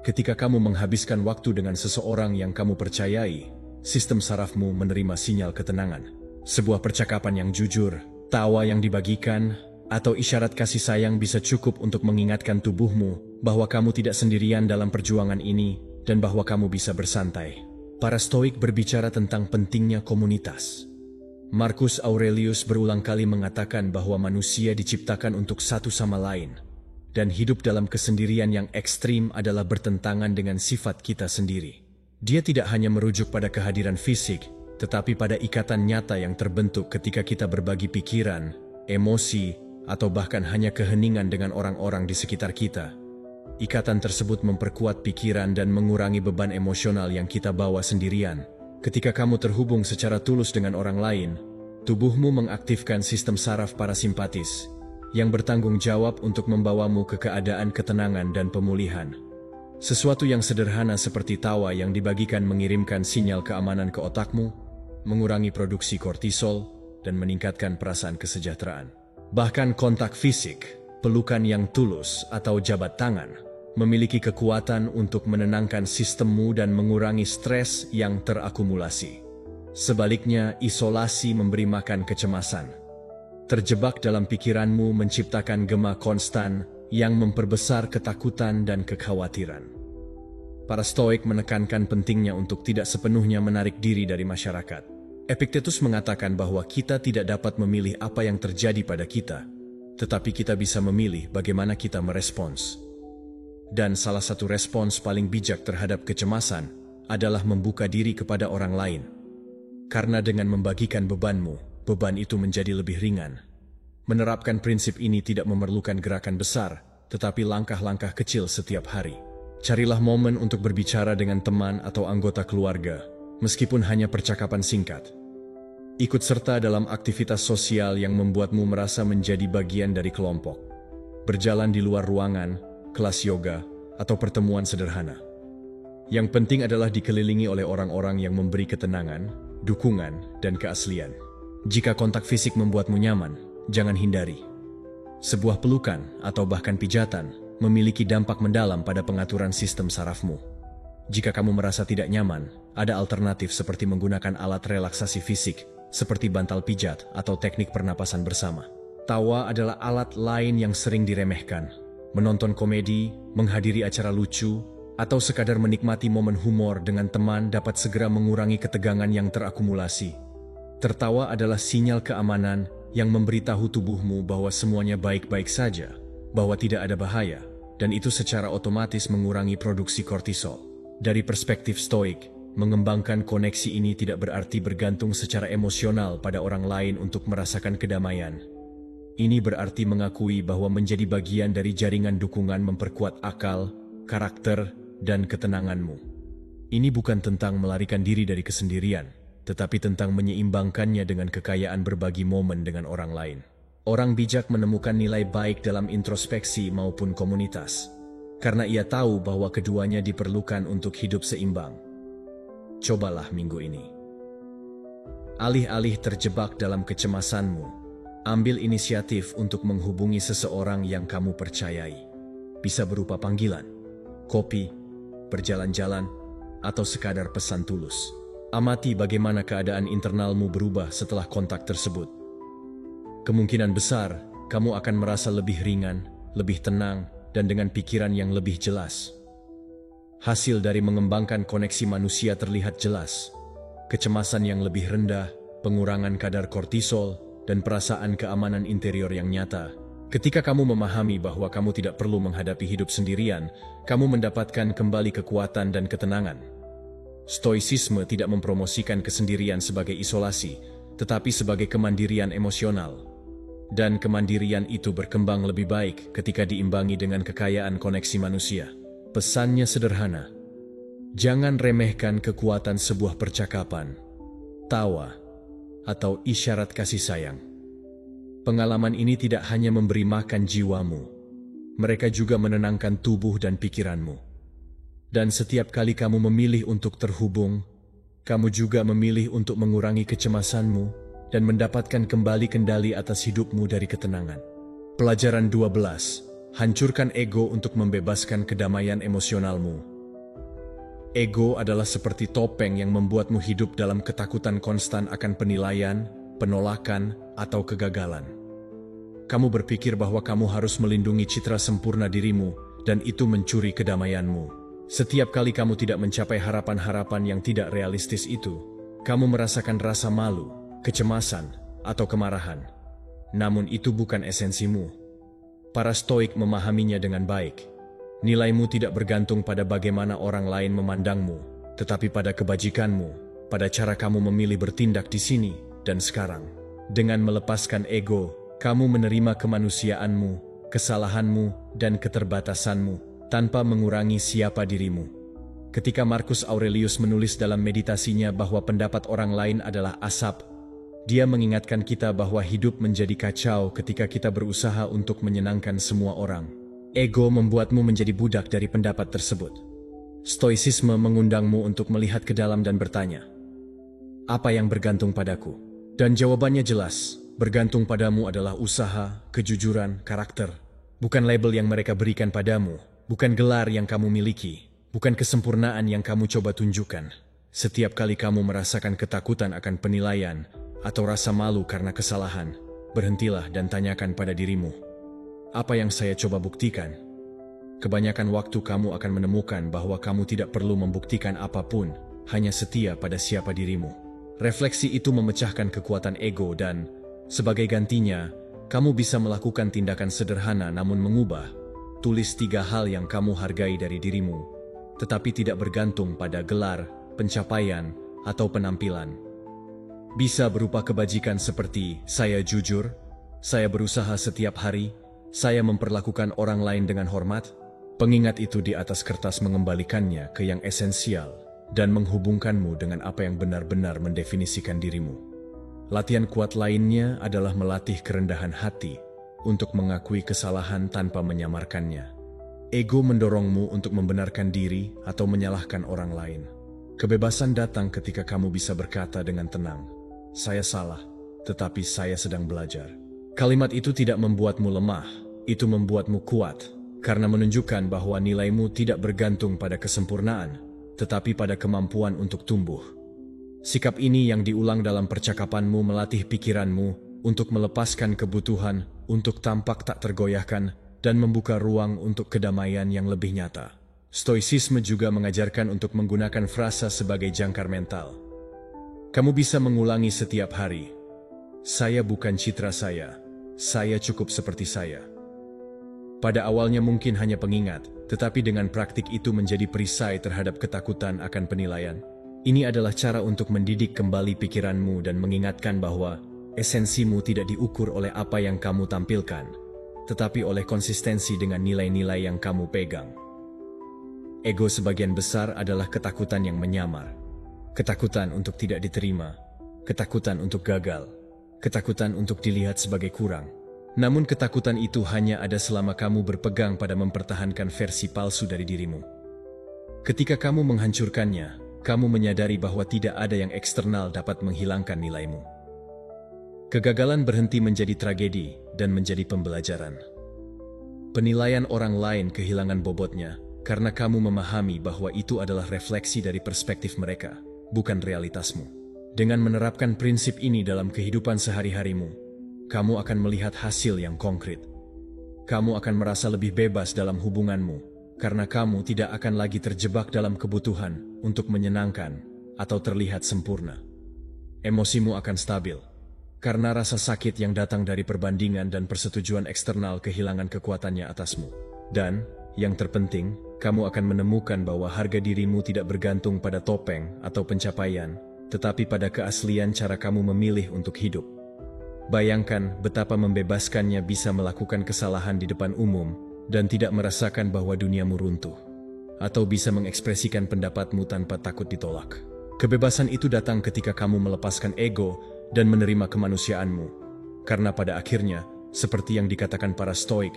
ketika kamu menghabiskan waktu dengan seseorang yang kamu percayai, sistem sarafmu menerima sinyal ketenangan. Sebuah percakapan yang jujur, tawa yang dibagikan, atau isyarat kasih sayang bisa cukup untuk mengingatkan tubuhmu bahwa kamu tidak sendirian dalam perjuangan ini dan bahwa kamu bisa bersantai. Para Stoik berbicara tentang pentingnya komunitas. Marcus Aurelius berulang kali mengatakan bahwa manusia diciptakan untuk satu sama lain, dan hidup dalam kesendirian yang ekstrim adalah bertentangan dengan sifat kita sendiri. Dia tidak hanya merujuk pada kehadiran fisik, tetapi pada ikatan nyata yang terbentuk ketika kita berbagi pikiran, emosi, atau bahkan hanya keheningan dengan orang-orang di sekitar kita. Ikatan tersebut memperkuat pikiran dan mengurangi beban emosional yang kita bawa sendirian. Ketika kamu terhubung secara tulus dengan orang lain, tubuhmu mengaktifkan sistem saraf parasimpatis yang bertanggung jawab untuk membawamu ke keadaan ketenangan dan pemulihan. Sesuatu yang sederhana seperti tawa yang dibagikan mengirimkan sinyal keamanan ke otakmu, mengurangi produksi kortisol, dan meningkatkan perasaan kesejahteraan. Bahkan kontak fisik, pelukan yang tulus atau jabat tangan, memiliki kekuatan untuk menenangkan sistemmu dan mengurangi stres yang terakumulasi. Sebaliknya, isolasi memberi makan kecemasan. Terjebak dalam pikiranmu menciptakan gema konstan yang memperbesar ketakutan dan kekhawatiran. Para Stoik menekankan pentingnya untuk tidak sepenuhnya menarik diri dari masyarakat. Epictetus mengatakan bahwa kita tidak dapat memilih apa yang terjadi pada kita, tetapi kita bisa memilih bagaimana kita merespons. Dan salah satu respons paling bijak terhadap kecemasan adalah membuka diri kepada orang lain. Karena dengan membagikan bebanmu, beban itu menjadi lebih ringan. Menerapkan prinsip ini tidak memerlukan gerakan besar, tetapi langkah-langkah kecil setiap hari. Carilah momen untuk berbicara dengan teman atau anggota keluarga, meskipun hanya percakapan singkat. Ikut serta dalam aktivitas sosial yang membuatmu merasa menjadi bagian dari kelompok. Berjalan di luar ruangan, kelas yoga, atau pertemuan sederhana. Yang penting adalah dikelilingi oleh orang-orang yang memberi ketenangan, dukungan, dan keaslian. Jika kontak fisik membuatmu nyaman, jangan hindari. Sebuah pelukan atau bahkan pijatan memiliki dampak mendalam pada pengaturan sistem sarafmu. Jika kamu merasa tidak nyaman, ada alternatif seperti menggunakan alat relaksasi fisik, seperti bantal pijat atau teknik pernapasan bersama. Tawa adalah alat lain yang sering diremehkan. Menonton komedi, menghadiri acara lucu, atau sekadar menikmati momen humor dengan teman dapat segera mengurangi ketegangan yang terakumulasi. Tertawa adalah sinyal keamanan yang memberitahu tubuhmu bahwa semuanya baik-baik saja, bahwa tidak ada bahaya, dan itu secara otomatis mengurangi produksi kortisol. Dari perspektif stoik, mengembangkan koneksi ini tidak berarti bergantung secara emosional pada orang lain untuk merasakan kedamaian. Ini berarti mengakui bahwa menjadi bagian dari jaringan dukungan memperkuat akal, karakter, dan ketenanganmu. Ini bukan tentang melarikan diri dari kesendirian, tetapi tentang menyeimbangkannya dengan kekayaan berbagi momen dengan orang lain. Orang bijak menemukan nilai baik dalam introspeksi maupun komunitas, karena ia tahu bahwa keduanya diperlukan untuk hidup seimbang. Cobalah minggu ini. Alih-alih terjebak dalam kecemasanmu, ambil inisiatif untuk menghubungi seseorang yang kamu percayai. Bisa berupa panggilan, kopi, berjalan-jalan, atau sekadar pesan tulus. Amati bagaimana keadaan internalmu berubah setelah kontak tersebut. Kemungkinan besar, kamu akan merasa lebih ringan, lebih tenang, dan dengan pikiran yang lebih jelas. Hasil dari mengembangkan koneksi manusia terlihat jelas. Kecemasan yang lebih rendah, pengurangan kadar kortisol, dan perasaan keamanan interior yang nyata. Ketika kamu memahami bahwa kamu tidak perlu menghadapi hidup sendirian, kamu mendapatkan kembali kekuatan dan ketenangan. Stoicisme tidak mempromosikan kesendirian sebagai isolasi, tetapi sebagai kemandirian emosional. Dan kemandirian itu berkembang lebih baik ketika diimbangi dengan kekayaan koneksi manusia. Pesannya sederhana. Jangan remehkan kekuatan sebuah percakapan, tawa, atau isyarat kasih sayang. Pengalaman ini tidak hanya memberi makan jiwamu, mereka juga menenangkan tubuh dan pikiranmu. Dan setiap kali kamu memilih untuk terhubung, kamu juga memilih untuk mengurangi kecemasanmu dan mendapatkan kembali kendali atas hidupmu dari ketenangan. Pelajaran 12. Hancurkan ego untuk membebaskan kedamaian emosionalmu. Ego adalah seperti topeng yang membuatmu hidup dalam ketakutan konstan akan penilaian, penolakan, atau kegagalan. Kamu berpikir bahwa kamu harus melindungi citra sempurna dirimu, dan itu mencuri kedamaianmu. Setiap kali kamu tidak mencapai harapan-harapan yang tidak realistis itu, kamu merasakan rasa malu, kecemasan, atau kemarahan. Namun itu bukan esensimu. Para stoik memahaminya dengan baik. Nilaimu tidak bergantung pada bagaimana orang lain memandangmu, tetapi pada kebajikanmu, pada cara kamu memilih bertindak di sini dan sekarang. Dengan melepaskan ego, kamu menerima kemanusiaanmu, kesalahanmu, dan keterbatasanmu, tanpa mengurangi siapa dirimu. Ketika Marcus Aurelius menulis dalam meditasinya bahwa pendapat orang lain adalah asap, dia mengingatkan kita bahwa hidup menjadi kacau ketika kita berusaha untuk menyenangkan semua orang. Ego membuatmu menjadi budak dari pendapat tersebut. Stoicisme mengundangmu untuk melihat ke dalam dan bertanya, apa yang bergantung padaku? Dan jawabannya jelas, bergantung padamu adalah usaha, kejujuran, karakter. Bukan label yang mereka berikan padamu, bukan gelar yang kamu miliki, bukan kesempurnaan yang kamu coba tunjukkan. Setiap kali kamu merasakan ketakutan akan penilaian, atau rasa malu karena kesalahan, berhentilah dan tanyakan pada dirimu, apa yang saya coba buktikan? Kebanyakan waktu kamu akan menemukan bahwa kamu tidak perlu membuktikan apapun, hanya setia pada siapa dirimu. Refleksi itu memecahkan kekuatan ego dan, sebagai gantinya, kamu bisa melakukan tindakan sederhana namun mengubah. Tulis 3 hal yang kamu hargai dari dirimu, tetapi tidak bergantung pada gelar, pencapaian, atau penampilan. Bisa berupa kebajikan seperti, saya jujur, Saya berusaha setiap hari, saya memperlakukan orang lain dengan hormat. Pengingat itu di atas kertas mengembalikannya ke yang esensial dan menghubungkanmu dengan apa yang benar-benar mendefinisikan dirimu. Latihan kuat lainnya adalah melatih kerendahan hati untuk mengakui kesalahan tanpa menyamarkannya. Ego mendorongmu untuk membenarkan diri atau menyalahkan orang lain. Kebebasan datang ketika kamu bisa berkata dengan tenang, "Saya salah, tetapi saya sedang belajar." Kalimat itu tidak membuatmu lemah, itu membuatmu kuat, karena menunjukkan bahwa nilaimu tidak bergantung pada kesempurnaan, tetapi pada kemampuan untuk tumbuh. Sikap ini yang diulang dalam percakapanmu melatih pikiranmu untuk melepaskan kebutuhan untuk tampak tak tergoyahkan dan membuka ruang untuk kedamaian yang lebih nyata. Stoicisme juga mengajarkan untuk menggunakan frasa sebagai jangkar mental. Kamu bisa mengulangi setiap hari, "Saya bukan citra saya cukup seperti saya." Pada awalnya mungkin hanya pengingat, tetapi dengan praktik itu menjadi perisai terhadap ketakutan akan penilaian. Ini adalah cara untuk mendidik kembali pikiranmu dan mengingatkan bahwa esensimu tidak diukur oleh apa yang kamu tampilkan, tetapi oleh konsistensi dengan nilai-nilai yang kamu pegang. Ego sebagian besar adalah ketakutan yang menyamar. Ketakutan untuk tidak diterima, ketakutan untuk gagal, ketakutan untuk dilihat sebagai kurang. Namun ketakutan itu hanya ada selama kamu berpegang pada mempertahankan versi palsu dari dirimu. Ketika kamu menghancurkannya, kamu menyadari bahwa tidak ada yang eksternal dapat menghilangkan nilaimu. Kegagalan berhenti menjadi tragedi dan menjadi pembelajaran. Penilaian orang lain kehilangan bobotnya karena kamu memahami bahwa itu adalah refleksi dari perspektif mereka, bukan realitasmu. Dengan menerapkan prinsip ini dalam kehidupan sehari-harimu, kamu akan melihat hasil yang konkret. Kamu akan merasa lebih bebas dalam hubunganmu, karena kamu tidak akan lagi terjebak dalam kebutuhan untuk menyenangkan atau terlihat sempurna. Emosimu akan stabil, karena rasa sakit yang datang dari perbandingan dan persetujuan eksternal kehilangan kekuatannya atasmu. Dan, yang terpenting, kamu akan menemukan bahwa harga dirimu tidak bergantung pada topeng atau pencapaian, tetapi pada keaslian cara kamu memilih untuk hidup. Bayangkan betapa membebaskannya bisa melakukan kesalahan di depan umum dan tidak merasakan bahwa duniamu runtuh, atau bisa mengekspresikan pendapatmu tanpa takut ditolak. Kebebasan itu datang ketika kamu melepaskan ego dan menerima kemanusiaanmu, karena pada akhirnya, seperti yang dikatakan para Stoik,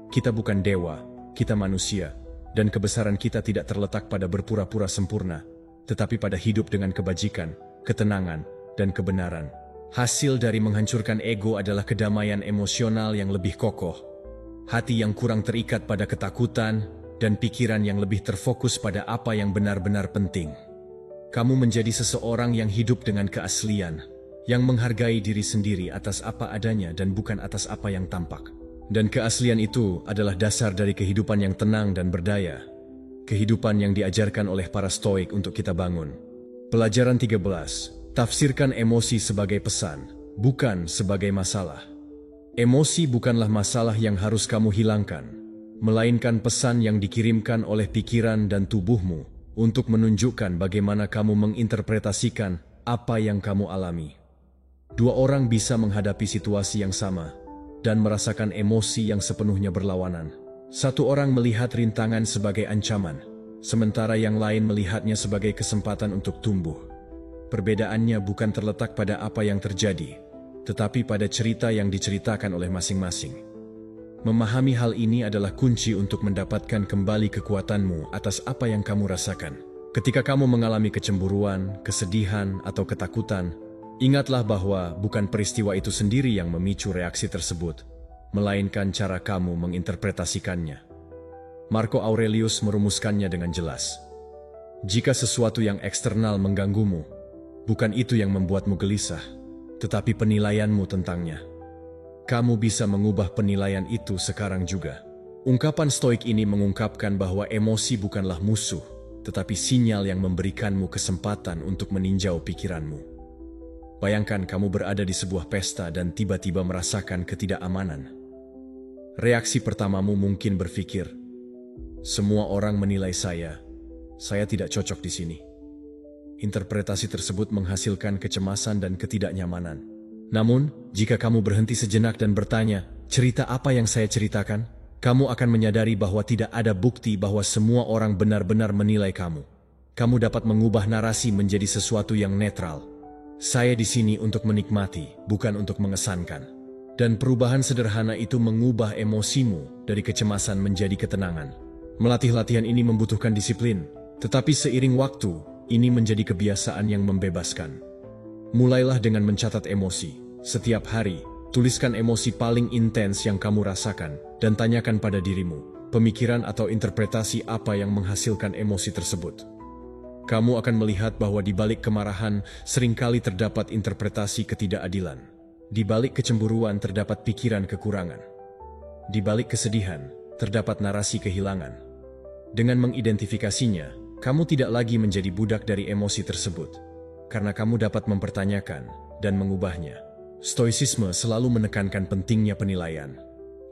kita bukan dewa, kita manusia, dan kebesaran kita tidak terletak pada berpura-pura sempurna, tetapi pada hidup dengan kebajikan, ketenangan, dan kebenaran. Hasil dari menghancurkan ego adalah kedamaian emosional yang lebih kokoh, hati yang kurang terikat pada ketakutan, dan pikiran yang lebih terfokus pada apa yang benar-benar penting. Kamu menjadi seseorang yang hidup dengan keaslian, yang menghargai diri sendiri atas apa adanya dan bukan atas apa yang tampak. Dan keaslian itu adalah dasar dari kehidupan yang tenang dan berdaya. Kehidupan yang diajarkan oleh para Stoik untuk kita bangun. Pelajaran 13. Tafsirkan emosi sebagai pesan, bukan sebagai masalah. Emosi bukanlah masalah yang harus kamu hilangkan, melainkan pesan yang dikirimkan oleh pikiran dan tubuhmu untuk menunjukkan bagaimana kamu menginterpretasikan apa yang kamu alami. Dua orang bisa menghadapi situasi yang sama dan merasakan emosi yang sepenuhnya berlawanan. Satu orang melihat rintangan sebagai ancaman, sementara yang lain melihatnya sebagai kesempatan untuk tumbuh. Perbedaannya bukan terletak pada apa yang terjadi, tetapi pada cerita yang diceritakan oleh masing-masing. Memahami hal ini adalah kunci untuk mendapatkan kembali kekuatanmu atas apa yang kamu rasakan. Ketika kamu mengalami kecemburuan, kesedihan, atau ketakutan, ingatlah bahwa bukan peristiwa itu sendiri yang memicu reaksi tersebut, melainkan cara kamu menginterpretasikannya. Marco Aurelius merumuskannya dengan jelas. Jika sesuatu yang eksternal mengganggumu, bukan itu yang membuatmu gelisah, tetapi penilaianmu tentangnya. Kamu bisa mengubah penilaian itu sekarang juga. Ungkapan Stoik ini mengungkapkan bahwa emosi bukanlah musuh, tetapi sinyal yang memberikanmu kesempatan untuk meninjau pikiranmu. Bayangkan kamu berada di sebuah pesta dan tiba-tiba merasakan ketidakamanan. Reaksi pertamamu mungkin berpikir, "Semua orang menilai saya tidak cocok di sini." Interpretasi tersebut menghasilkan kecemasan dan ketidaknyamanan. Namun, jika kamu berhenti sejenak dan bertanya, cerita apa yang saya ceritakan? Kamu akan menyadari bahwa tidak ada bukti bahwa semua orang benar-benar menilai kamu. Kamu dapat mengubah narasi menjadi sesuatu yang netral. Saya di sini untuk menikmati, bukan untuk mengesankan. Dan perubahan sederhana itu mengubah emosimu dari kecemasan menjadi ketenangan. Melatih latihan ini membutuhkan disiplin, tetapi seiring waktu, ini menjadi kebiasaan yang membebaskan. Mulailah dengan mencatat emosi. Setiap hari, tuliskan emosi paling intens yang kamu rasakan dan tanyakan pada dirimu, pemikiran atau interpretasi apa yang menghasilkan emosi tersebut. Kamu akan melihat bahwa di balik kemarahan seringkali terdapat interpretasi ketidakadilan. Di balik kecemburuan terdapat pikiran kekurangan. Di balik kesedihan terdapat narasi kehilangan. Dengan mengidentifikasinya, kamu tidak lagi menjadi budak dari emosi tersebut, karena kamu dapat mempertanyakan dan mengubahnya. Stoicisme selalu menekankan pentingnya penilaian.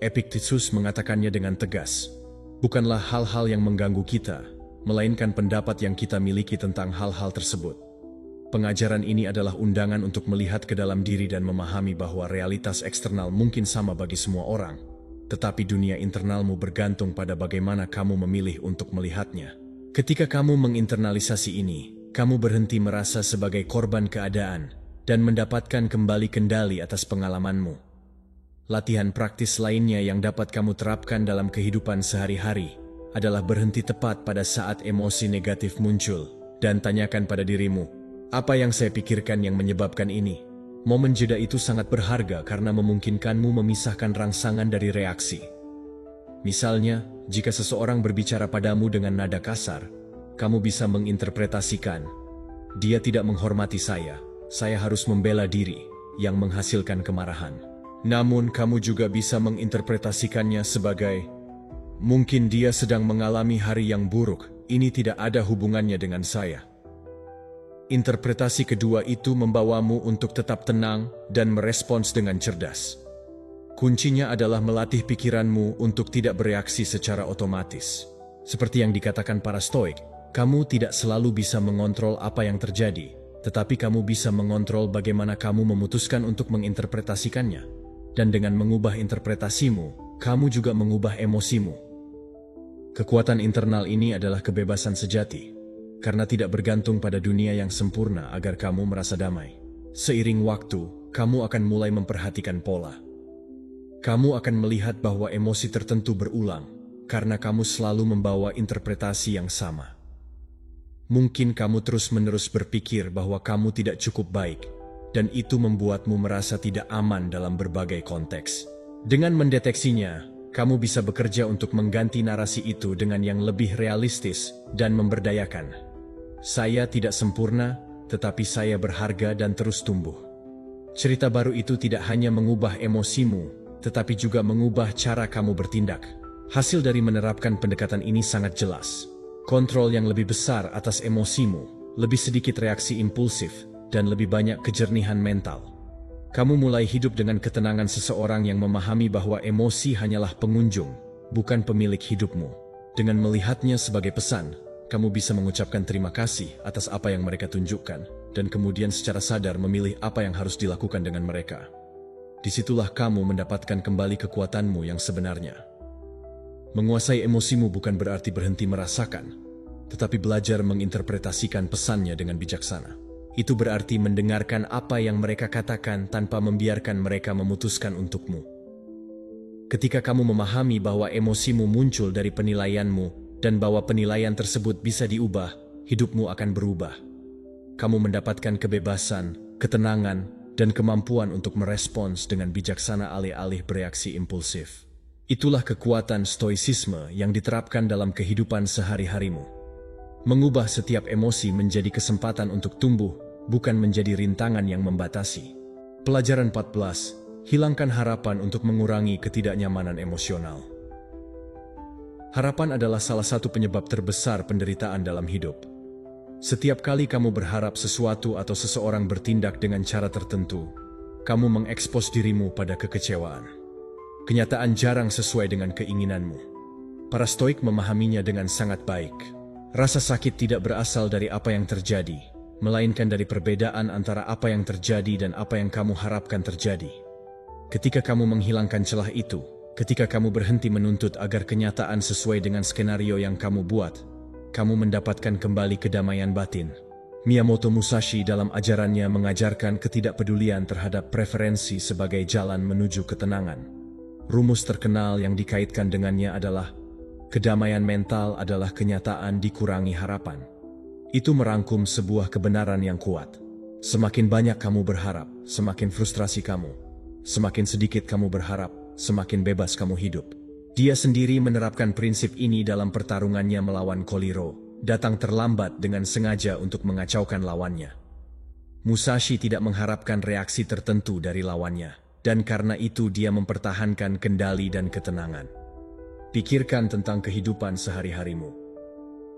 Epictetus mengatakannya dengan tegas, bukanlah hal-hal yang mengganggu kita, melainkan pendapat yang kita miliki tentang hal-hal tersebut. Pengajaran ini adalah undangan untuk melihat ke dalam diri dan memahami bahwa realitas eksternal mungkin sama bagi semua orang, tetapi dunia internalmu bergantung pada bagaimana kamu memilih untuk melihatnya. Ketika kamu menginternalisasi ini, kamu berhenti merasa sebagai korban keadaan dan mendapatkan kembali kendali atas pengalamanmu. Latihan praktis lainnya yang dapat kamu terapkan dalam kehidupan sehari-hari adalah berhenti tepat pada saat emosi negatif muncul dan tanyakan pada dirimu, apa yang saya pikirkan yang menyebabkan ini? Momen jeda itu sangat berharga karena memungkinkanmu memisahkan rangsangan dari reaksi. Misalnya, jika seseorang berbicara padamu dengan nada kasar, kamu bisa menginterpretasikan, dia tidak menghormati saya harus membela diri, yang menghasilkan kemarahan. Namun kamu juga bisa menginterpretasikannya sebagai, mungkin dia sedang mengalami hari yang buruk, ini tidak ada hubungannya dengan saya. Interpretasi kedua itu membawamu untuk tetap tenang dan merespons dengan cerdas. Kuncinya adalah melatih pikiranmu untuk tidak bereaksi secara otomatis. Seperti yang dikatakan para Stoik, kamu tidak selalu bisa mengontrol apa yang terjadi, tetapi kamu bisa mengontrol bagaimana kamu memutuskan untuk menginterpretasikannya. Dan dengan mengubah interpretasimu, kamu juga mengubah emosimu. Kekuatan internal ini adalah kebebasan sejati, karena tidak bergantung pada dunia yang sempurna agar kamu merasa damai. Seiring waktu, kamu akan mulai memperhatikan pola. Kamu akan melihat bahwa emosi tertentu berulang, karena kamu selalu membawa interpretasi yang sama. Mungkin kamu terus-menerus berpikir bahwa kamu tidak cukup baik, dan itu membuatmu merasa tidak aman dalam berbagai konteks. Dengan mendeteksinya, kamu bisa bekerja untuk mengganti narasi itu dengan yang lebih realistis dan memberdayakan. Saya tidak sempurna, tetapi saya berharga dan terus tumbuh. Cerita baru itu tidak hanya mengubah emosimu, tetapi juga mengubah cara kamu bertindak. Hasil dari menerapkan pendekatan ini sangat jelas. Kontrol yang lebih besar atas emosimu, lebih sedikit reaksi impulsif, dan lebih banyak kejernihan mental. Kamu mulai hidup dengan ketenangan seseorang yang memahami bahwa emosi hanyalah pengunjung, bukan pemilik hidupmu. Dengan melihatnya sebagai pesan, kamu bisa mengucapkan terima kasih atas apa yang mereka tunjukkan, dan kemudian secara sadar memilih apa yang harus dilakukan dengan mereka. Disitulah kamu mendapatkan kembali kekuatanmu yang sebenarnya. Menguasai emosimu bukan berarti berhenti merasakan, tetapi belajar menginterpretasikan pesannya dengan bijaksana. Itu berarti mendengarkan apa yang mereka katakan tanpa membiarkan mereka memutuskan untukmu. Ketika kamu memahami bahwa emosimu muncul dari penilaianmu dan bahwa penilaian tersebut bisa diubah, hidupmu akan berubah. Kamu mendapatkan kebebasan, ketenangan, dan kemampuan untuk merespons dengan bijaksana alih-alih bereaksi impulsif. Itulah kekuatan stoicisme yang diterapkan dalam kehidupan sehari-harimu. Mengubah setiap emosi menjadi kesempatan untuk tumbuh, bukan menjadi rintangan yang membatasi. Pelajaran 14, hilangkan harapan untuk mengurangi ketidaknyamanan emosional. Harapan adalah salah satu penyebab terbesar penderitaan dalam hidup. Setiap kali kamu berharap sesuatu atau seseorang bertindak dengan cara tertentu, kamu mengekspos dirimu pada kekecewaan. Kenyataan jarang sesuai dengan keinginanmu. Para Stoik memahaminya dengan sangat baik. Rasa sakit tidak berasal dari apa yang terjadi, melainkan dari perbedaan antara apa yang terjadi dan apa yang kamu harapkan terjadi. Ketika kamu menghilangkan celah itu, ketika kamu berhenti menuntut agar kenyataan sesuai dengan skenario yang kamu buat, kamu mendapatkan kembali kedamaian batin. Miyamoto Musashi dalam ajarannya mengajarkan ketidakpedulian terhadap preferensi sebagai jalan menuju ketenangan. Rumus terkenal yang dikaitkan dengannya adalah, kedamaian mental adalah kenyataan dikurangi harapan. Itu merangkum sebuah kebenaran yang kuat. Semakin banyak kamu berharap, semakin frustrasi kamu. Semakin sedikit kamu berharap, semakin bebas kamu hidup. Dia sendiri menerapkan prinsip ini dalam pertarungannya melawan Koliro, datang terlambat dengan sengaja untuk mengacaukan lawannya. Musashi tidak mengharapkan reaksi tertentu dari lawannya, dan karena itu dia mempertahankan kendali dan ketenangan. Pikirkan tentang kehidupan sehari-harimu.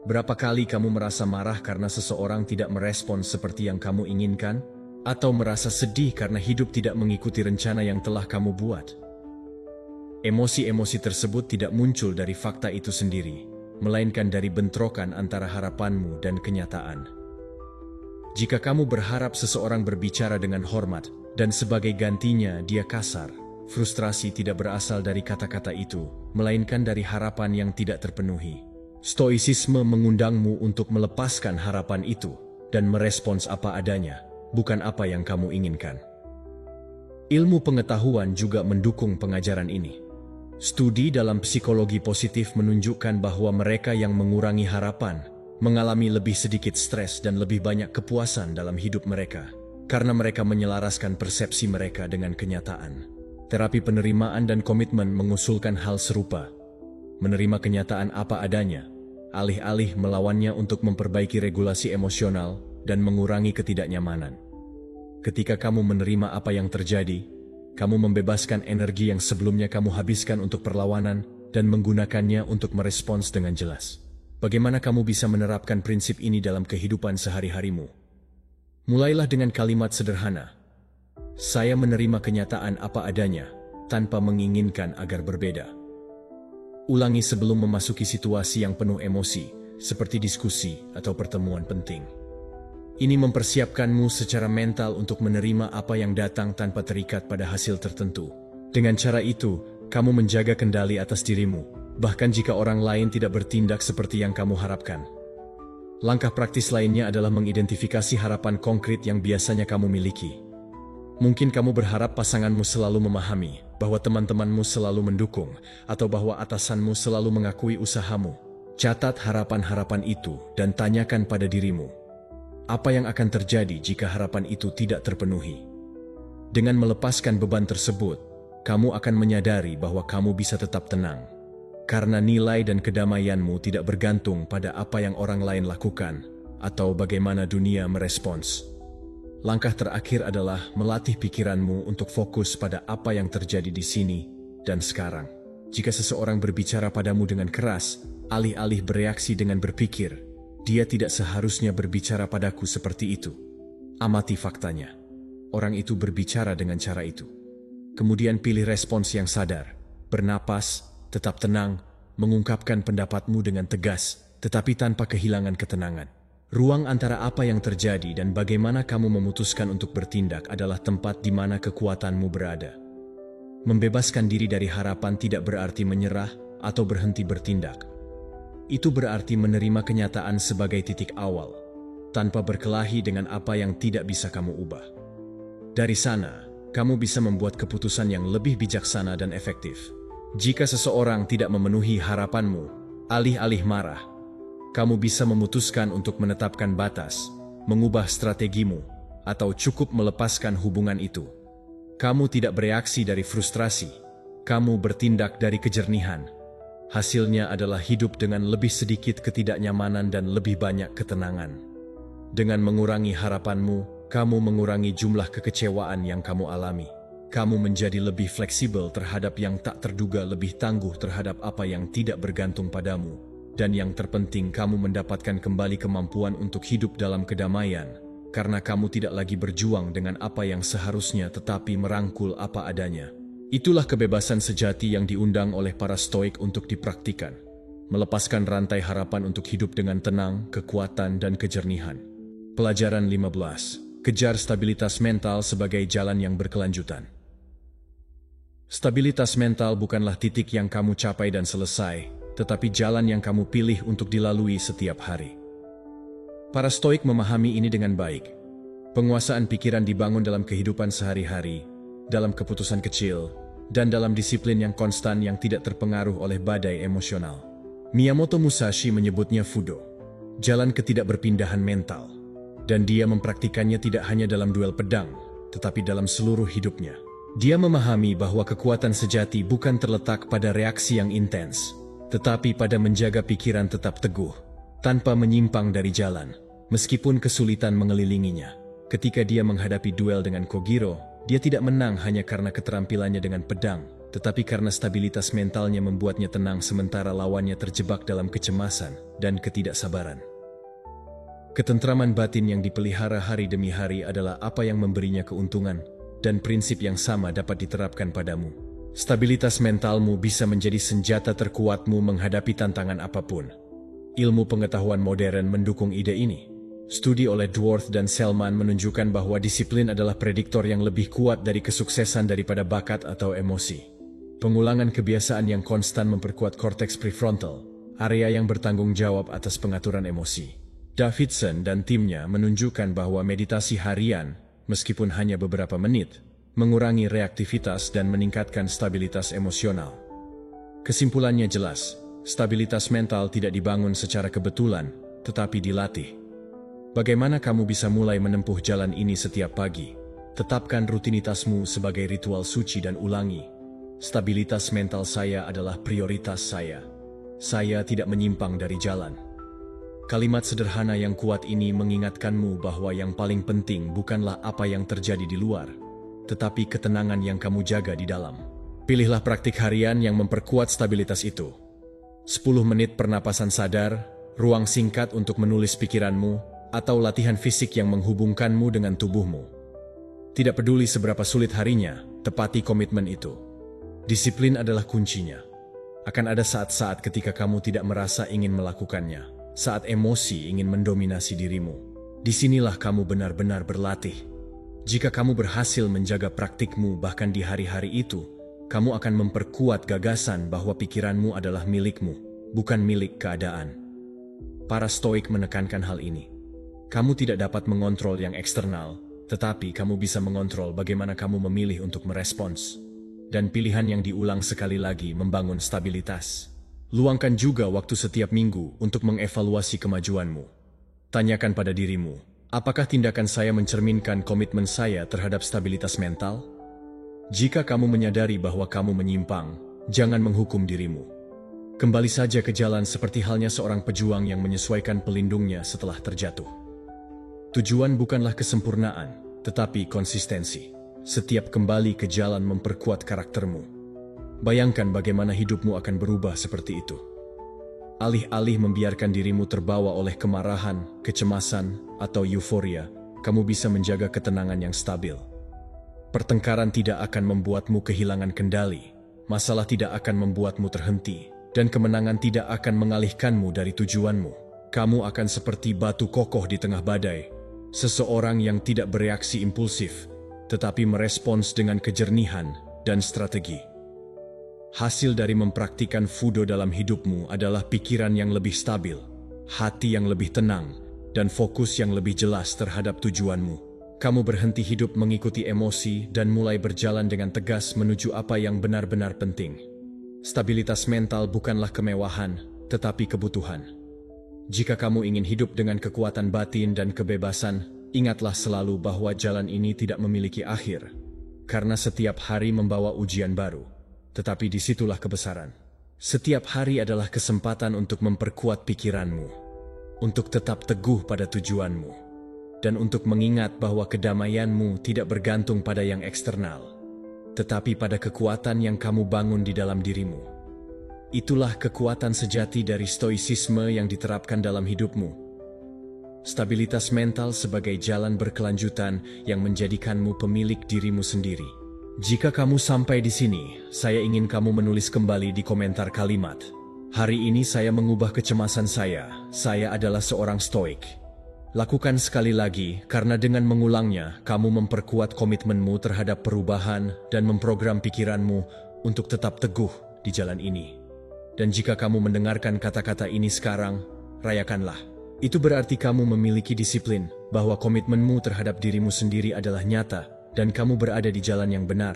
Berapa kali kamu merasa marah karena seseorang tidak merespons seperti yang kamu inginkan? Atau merasa sedih karena hidup tidak mengikuti rencana yang telah kamu buat? Emosi-emosi tersebut tidak muncul dari fakta itu sendiri, melainkan dari bentrokan antara harapanmu dan kenyataan. Jika kamu berharap seseorang berbicara dengan hormat, dan sebagai gantinya dia kasar, frustrasi tidak berasal dari kata-kata itu, melainkan dari harapan yang tidak terpenuhi. Stoicisme mengundangmu untuk melepaskan harapan itu, dan merespons apa adanya, bukan apa yang kamu inginkan. Ilmu pengetahuan juga mendukung pengajaran ini. Studi dalam psikologi positif menunjukkan bahwa mereka yang mengurangi harapan mengalami lebih sedikit stres dan lebih banyak kepuasan dalam hidup mereka, karena mereka menyelaraskan persepsi mereka dengan kenyataan. Terapi penerimaan dan komitmen mengusulkan hal serupa. Menerima kenyataan apa adanya, alih-alih melawannya untuk memperbaiki regulasi emosional dan mengurangi ketidaknyamanan. Ketika kamu menerima apa yang terjadi, kamu membebaskan energi yang sebelumnya kamu habiskan untuk perlawanan dan menggunakannya untuk merespons dengan jelas. Bagaimana kamu bisa menerapkan prinsip ini dalam kehidupan sehari-harimu? Mulailah dengan kalimat sederhana. Saya menerima kenyataan apa adanya, tanpa menginginkan agar berbeda. Ulangi sebelum memasuki situasi yang penuh emosi, seperti diskusi atau pertemuan penting. Ini mempersiapkanmu secara mental untuk menerima apa yang datang tanpa terikat pada hasil tertentu. Dengan cara itu, kamu menjaga kendali atas dirimu, bahkan jika orang lain tidak bertindak seperti yang kamu harapkan. Langkah praktis lainnya adalah mengidentifikasi harapan konkret yang biasanya kamu miliki. Mungkin kamu berharap pasanganmu selalu memahami, bahwa teman-temanmu selalu mendukung, atau bahwa atasanmu selalu mengakui usahamu. Catat harapan-harapan itu dan tanyakan pada dirimu, apa yang akan terjadi jika harapan itu tidak terpenuhi? Dengan melepaskan beban tersebut, kamu akan menyadari bahwa kamu bisa tetap tenang. Karena nilai dan kedamaianmu tidak bergantung pada apa yang orang lain lakukan, atau bagaimana dunia merespons. Langkah terakhir adalah melatih pikiranmu untuk fokus pada apa yang terjadi di sini dan sekarang. Jika seseorang berbicara padamu dengan keras, alih-alih bereaksi dengan berpikir, dia tidak seharusnya berbicara padaku seperti itu. Amati faktanya. Orang itu berbicara dengan cara itu. Kemudian pilih respons yang sadar. Bernapas, tetap tenang, mengungkapkan pendapatmu dengan tegas, tetapi tanpa kehilangan ketenangan. Ruang antara apa yang terjadi dan bagaimana kamu memutuskan untuk bertindak adalah tempat di mana kekuatanmu berada. Membebaskan diri dari harapan tidak berarti menyerah atau berhenti bertindak. Itu berarti menerima kenyataan sebagai titik awal, tanpa berkelahi dengan apa yang tidak bisa kamu ubah. Dari sana, kamu bisa membuat keputusan yang lebih bijaksana dan efektif. Jika seseorang tidak memenuhi harapanmu, alih-alih marah, kamu bisa memutuskan untuk menetapkan batas, mengubah strategimu, atau cukup melepaskan hubungan itu. Kamu tidak bereaksi dari frustrasi, kamu bertindak dari kejernihan. Hasilnya adalah hidup dengan lebih sedikit ketidaknyamanan dan lebih banyak ketenangan. Dengan mengurangi harapanmu, kamu mengurangi jumlah kekecewaan yang kamu alami. Kamu menjadi lebih fleksibel terhadap yang tak terduga, lebih tangguh terhadap apa yang tidak bergantung padamu. Dan yang terpenting, kamu mendapatkan kembali kemampuan untuk hidup dalam kedamaian, karena kamu tidak lagi berjuang dengan apa yang seharusnya tetapi merangkul apa adanya. Itulah kebebasan sejati yang diundang oleh para Stoik untuk dipraktikan. Melepaskan rantai harapan untuk hidup dengan tenang, kekuatan, dan kejernihan. Pelajaran 15. Kejar stabilitas mental sebagai jalan yang berkelanjutan. Stabilitas mental bukanlah titik yang kamu capai dan selesai, tetapi jalan yang kamu pilih untuk dilalui setiap hari. Para Stoik memahami ini dengan baik. Penguasaan pikiran dibangun dalam kehidupan sehari-hari, dalam keputusan kecil, dan dalam disiplin yang konstan yang tidak terpengaruh oleh badai emosional. Miyamoto Musashi menyebutnya Fudo, jalan ketidakberpindahan mental, dan dia mempraktikannya tidak hanya dalam duel pedang, tetapi dalam seluruh hidupnya. Dia memahami bahwa kekuatan sejati bukan terletak pada reaksi yang intens, tetapi pada menjaga pikiran tetap teguh, tanpa menyimpang dari jalan, meskipun kesulitan mengelilinginya. Ketika dia menghadapi duel dengan Kogiro, dia tidak menang hanya karena keterampilannya dengan pedang, tetapi karena stabilitas mentalnya membuatnya tenang sementara lawannya terjebak dalam kecemasan dan ketidaksabaran. Ketentraman batin yang dipelihara hari demi hari adalah apa yang memberinya keuntungan, dan prinsip yang sama dapat diterapkan padamu. Stabilitas mentalmu bisa menjadi senjata terkuatmu menghadapi tantangan apapun. Ilmu pengetahuan modern mendukung ide ini. Studi oleh Dworth dan Selman menunjukkan bahwa disiplin adalah prediktor yang lebih kuat dari kesuksesan daripada bakat atau emosi. Pengulangan kebiasaan yang konstan memperkuat korteks prefrontal, area yang bertanggung jawab atas pengaturan emosi. Davidson dan timnya menunjukkan bahwa meditasi harian, meskipun hanya beberapa menit, mengurangi reaktivitas dan meningkatkan stabilitas emosional. Kesimpulannya jelas, stabilitas mental tidak dibangun secara kebetulan, tetapi dilatih. Bagaimana kamu bisa mulai menempuh jalan ini setiap pagi? Tetapkan rutinitasmu sebagai ritual suci dan ulangi. Stabilitas mental saya adalah prioritas saya. Saya tidak menyimpang dari jalan. Kalimat sederhana yang kuat ini mengingatkanmu bahwa yang paling penting bukanlah apa yang terjadi di luar, tetapi ketenangan yang kamu jaga di dalam. Pilihlah praktik harian yang memperkuat stabilitas itu. 10 menit pernapasan sadar, ruang singkat untuk menulis pikiranmu, atau latihan fisik yang menghubungkanmu dengan tubuhmu. Tidak peduli seberapa sulit harinya, tepati komitmen itu. Disiplin adalah kuncinya. Akan ada saat-saat ketika kamu tidak merasa ingin melakukannya. Saat emosi ingin mendominasi dirimu, disinilah kamu benar-benar berlatih. Jika kamu berhasil menjaga praktikmu bahkan di hari-hari itu, kamu akan memperkuat gagasan bahwa pikiranmu adalah milikmu, bukan milik keadaan. Para Stoik menekankan hal ini. Kamu tidak dapat mengontrol yang eksternal, tetapi kamu bisa mengontrol bagaimana kamu memilih untuk merespons. Dan pilihan yang diulang sekali lagi membangun stabilitas. Luangkan juga waktu setiap minggu untuk mengevaluasi kemajuanmu. Tanyakan pada dirimu, apakah tindakan saya mencerminkan komitmen saya terhadap stabilitas mental? Jika kamu menyadari bahwa kamu menyimpang, jangan menghukum dirimu. Kembali saja ke jalan seperti halnya seorang pejuang yang menyesuaikan pelindungnya setelah terjatuh. Tujuan bukanlah kesempurnaan, tetapi konsistensi. Setiap kembali ke jalan memperkuat karaktermu. Bayangkan bagaimana hidupmu akan berubah seperti itu. Alih-alih membiarkan dirimu terbawa oleh kemarahan, kecemasan, atau euforia, kamu bisa menjaga ketenangan yang stabil. Pertengkaran tidak akan membuatmu kehilangan kendali, masalah tidak akan membuatmu terhenti, dan kemenangan tidak akan mengalihkanmu dari tujuanmu. Kamu akan seperti batu kokoh di tengah badai, seseorang yang tidak bereaksi impulsif, tetapi merespons dengan kejernihan dan strategi. Hasil dari mempraktikkan Fudo dalam hidupmu adalah pikiran yang lebih stabil, hati yang lebih tenang, dan fokus yang lebih jelas terhadap tujuanmu. Kamu berhenti hidup mengikuti emosi dan mulai berjalan dengan tegas menuju apa yang benar-benar penting. Stabilitas mental bukanlah kemewahan, tetapi kebutuhan. Jika kamu ingin hidup dengan kekuatan batin dan kebebasan, ingatlah selalu bahwa jalan ini tidak memiliki akhir, karena setiap hari membawa ujian baru. Tetapi disitulah kebesaran. Setiap hari adalah kesempatan untuk memperkuat pikiranmu, untuk tetap teguh pada tujuanmu, dan untuk mengingat bahwa kedamaianmu tidak bergantung pada yang eksternal, tetapi pada kekuatan yang kamu bangun di dalam dirimu. Itulah kekuatan sejati dari stoicisme yang diterapkan dalam hidupmu. Stabilitas mental sebagai jalan berkelanjutan yang menjadikanmu pemilik dirimu sendiri. Jika kamu sampai di sini, saya ingin kamu menulis kembali di komentar kalimat, "Hari ini saya mengubah kecemasan saya adalah seorang Stoik." Lakukan sekali lagi, karena dengan mengulangnya, kamu memperkuat komitmenmu terhadap perubahan dan memprogram pikiranmu untuk tetap teguh di jalan ini. Dan jika kamu mendengarkan kata-kata ini sekarang, rayakanlah. Itu berarti kamu memiliki disiplin, bahwa komitmenmu terhadap dirimu sendiri adalah nyata, dan kamu berada di jalan yang benar.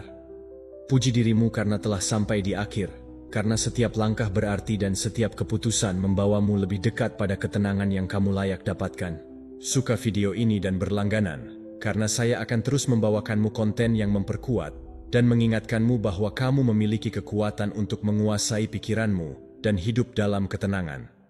Puji dirimu karena telah sampai di akhir, karena setiap langkah berarti dan setiap keputusan membawamu lebih dekat pada ketenangan yang kamu layak dapatkan. Suka video ini dan berlangganan, karena saya akan terus membawakanmu konten yang memperkuat dan mengingatkanmu bahwa kamu memiliki kekuatan untuk menguasai pikiranmu dan hidup dalam ketenangan.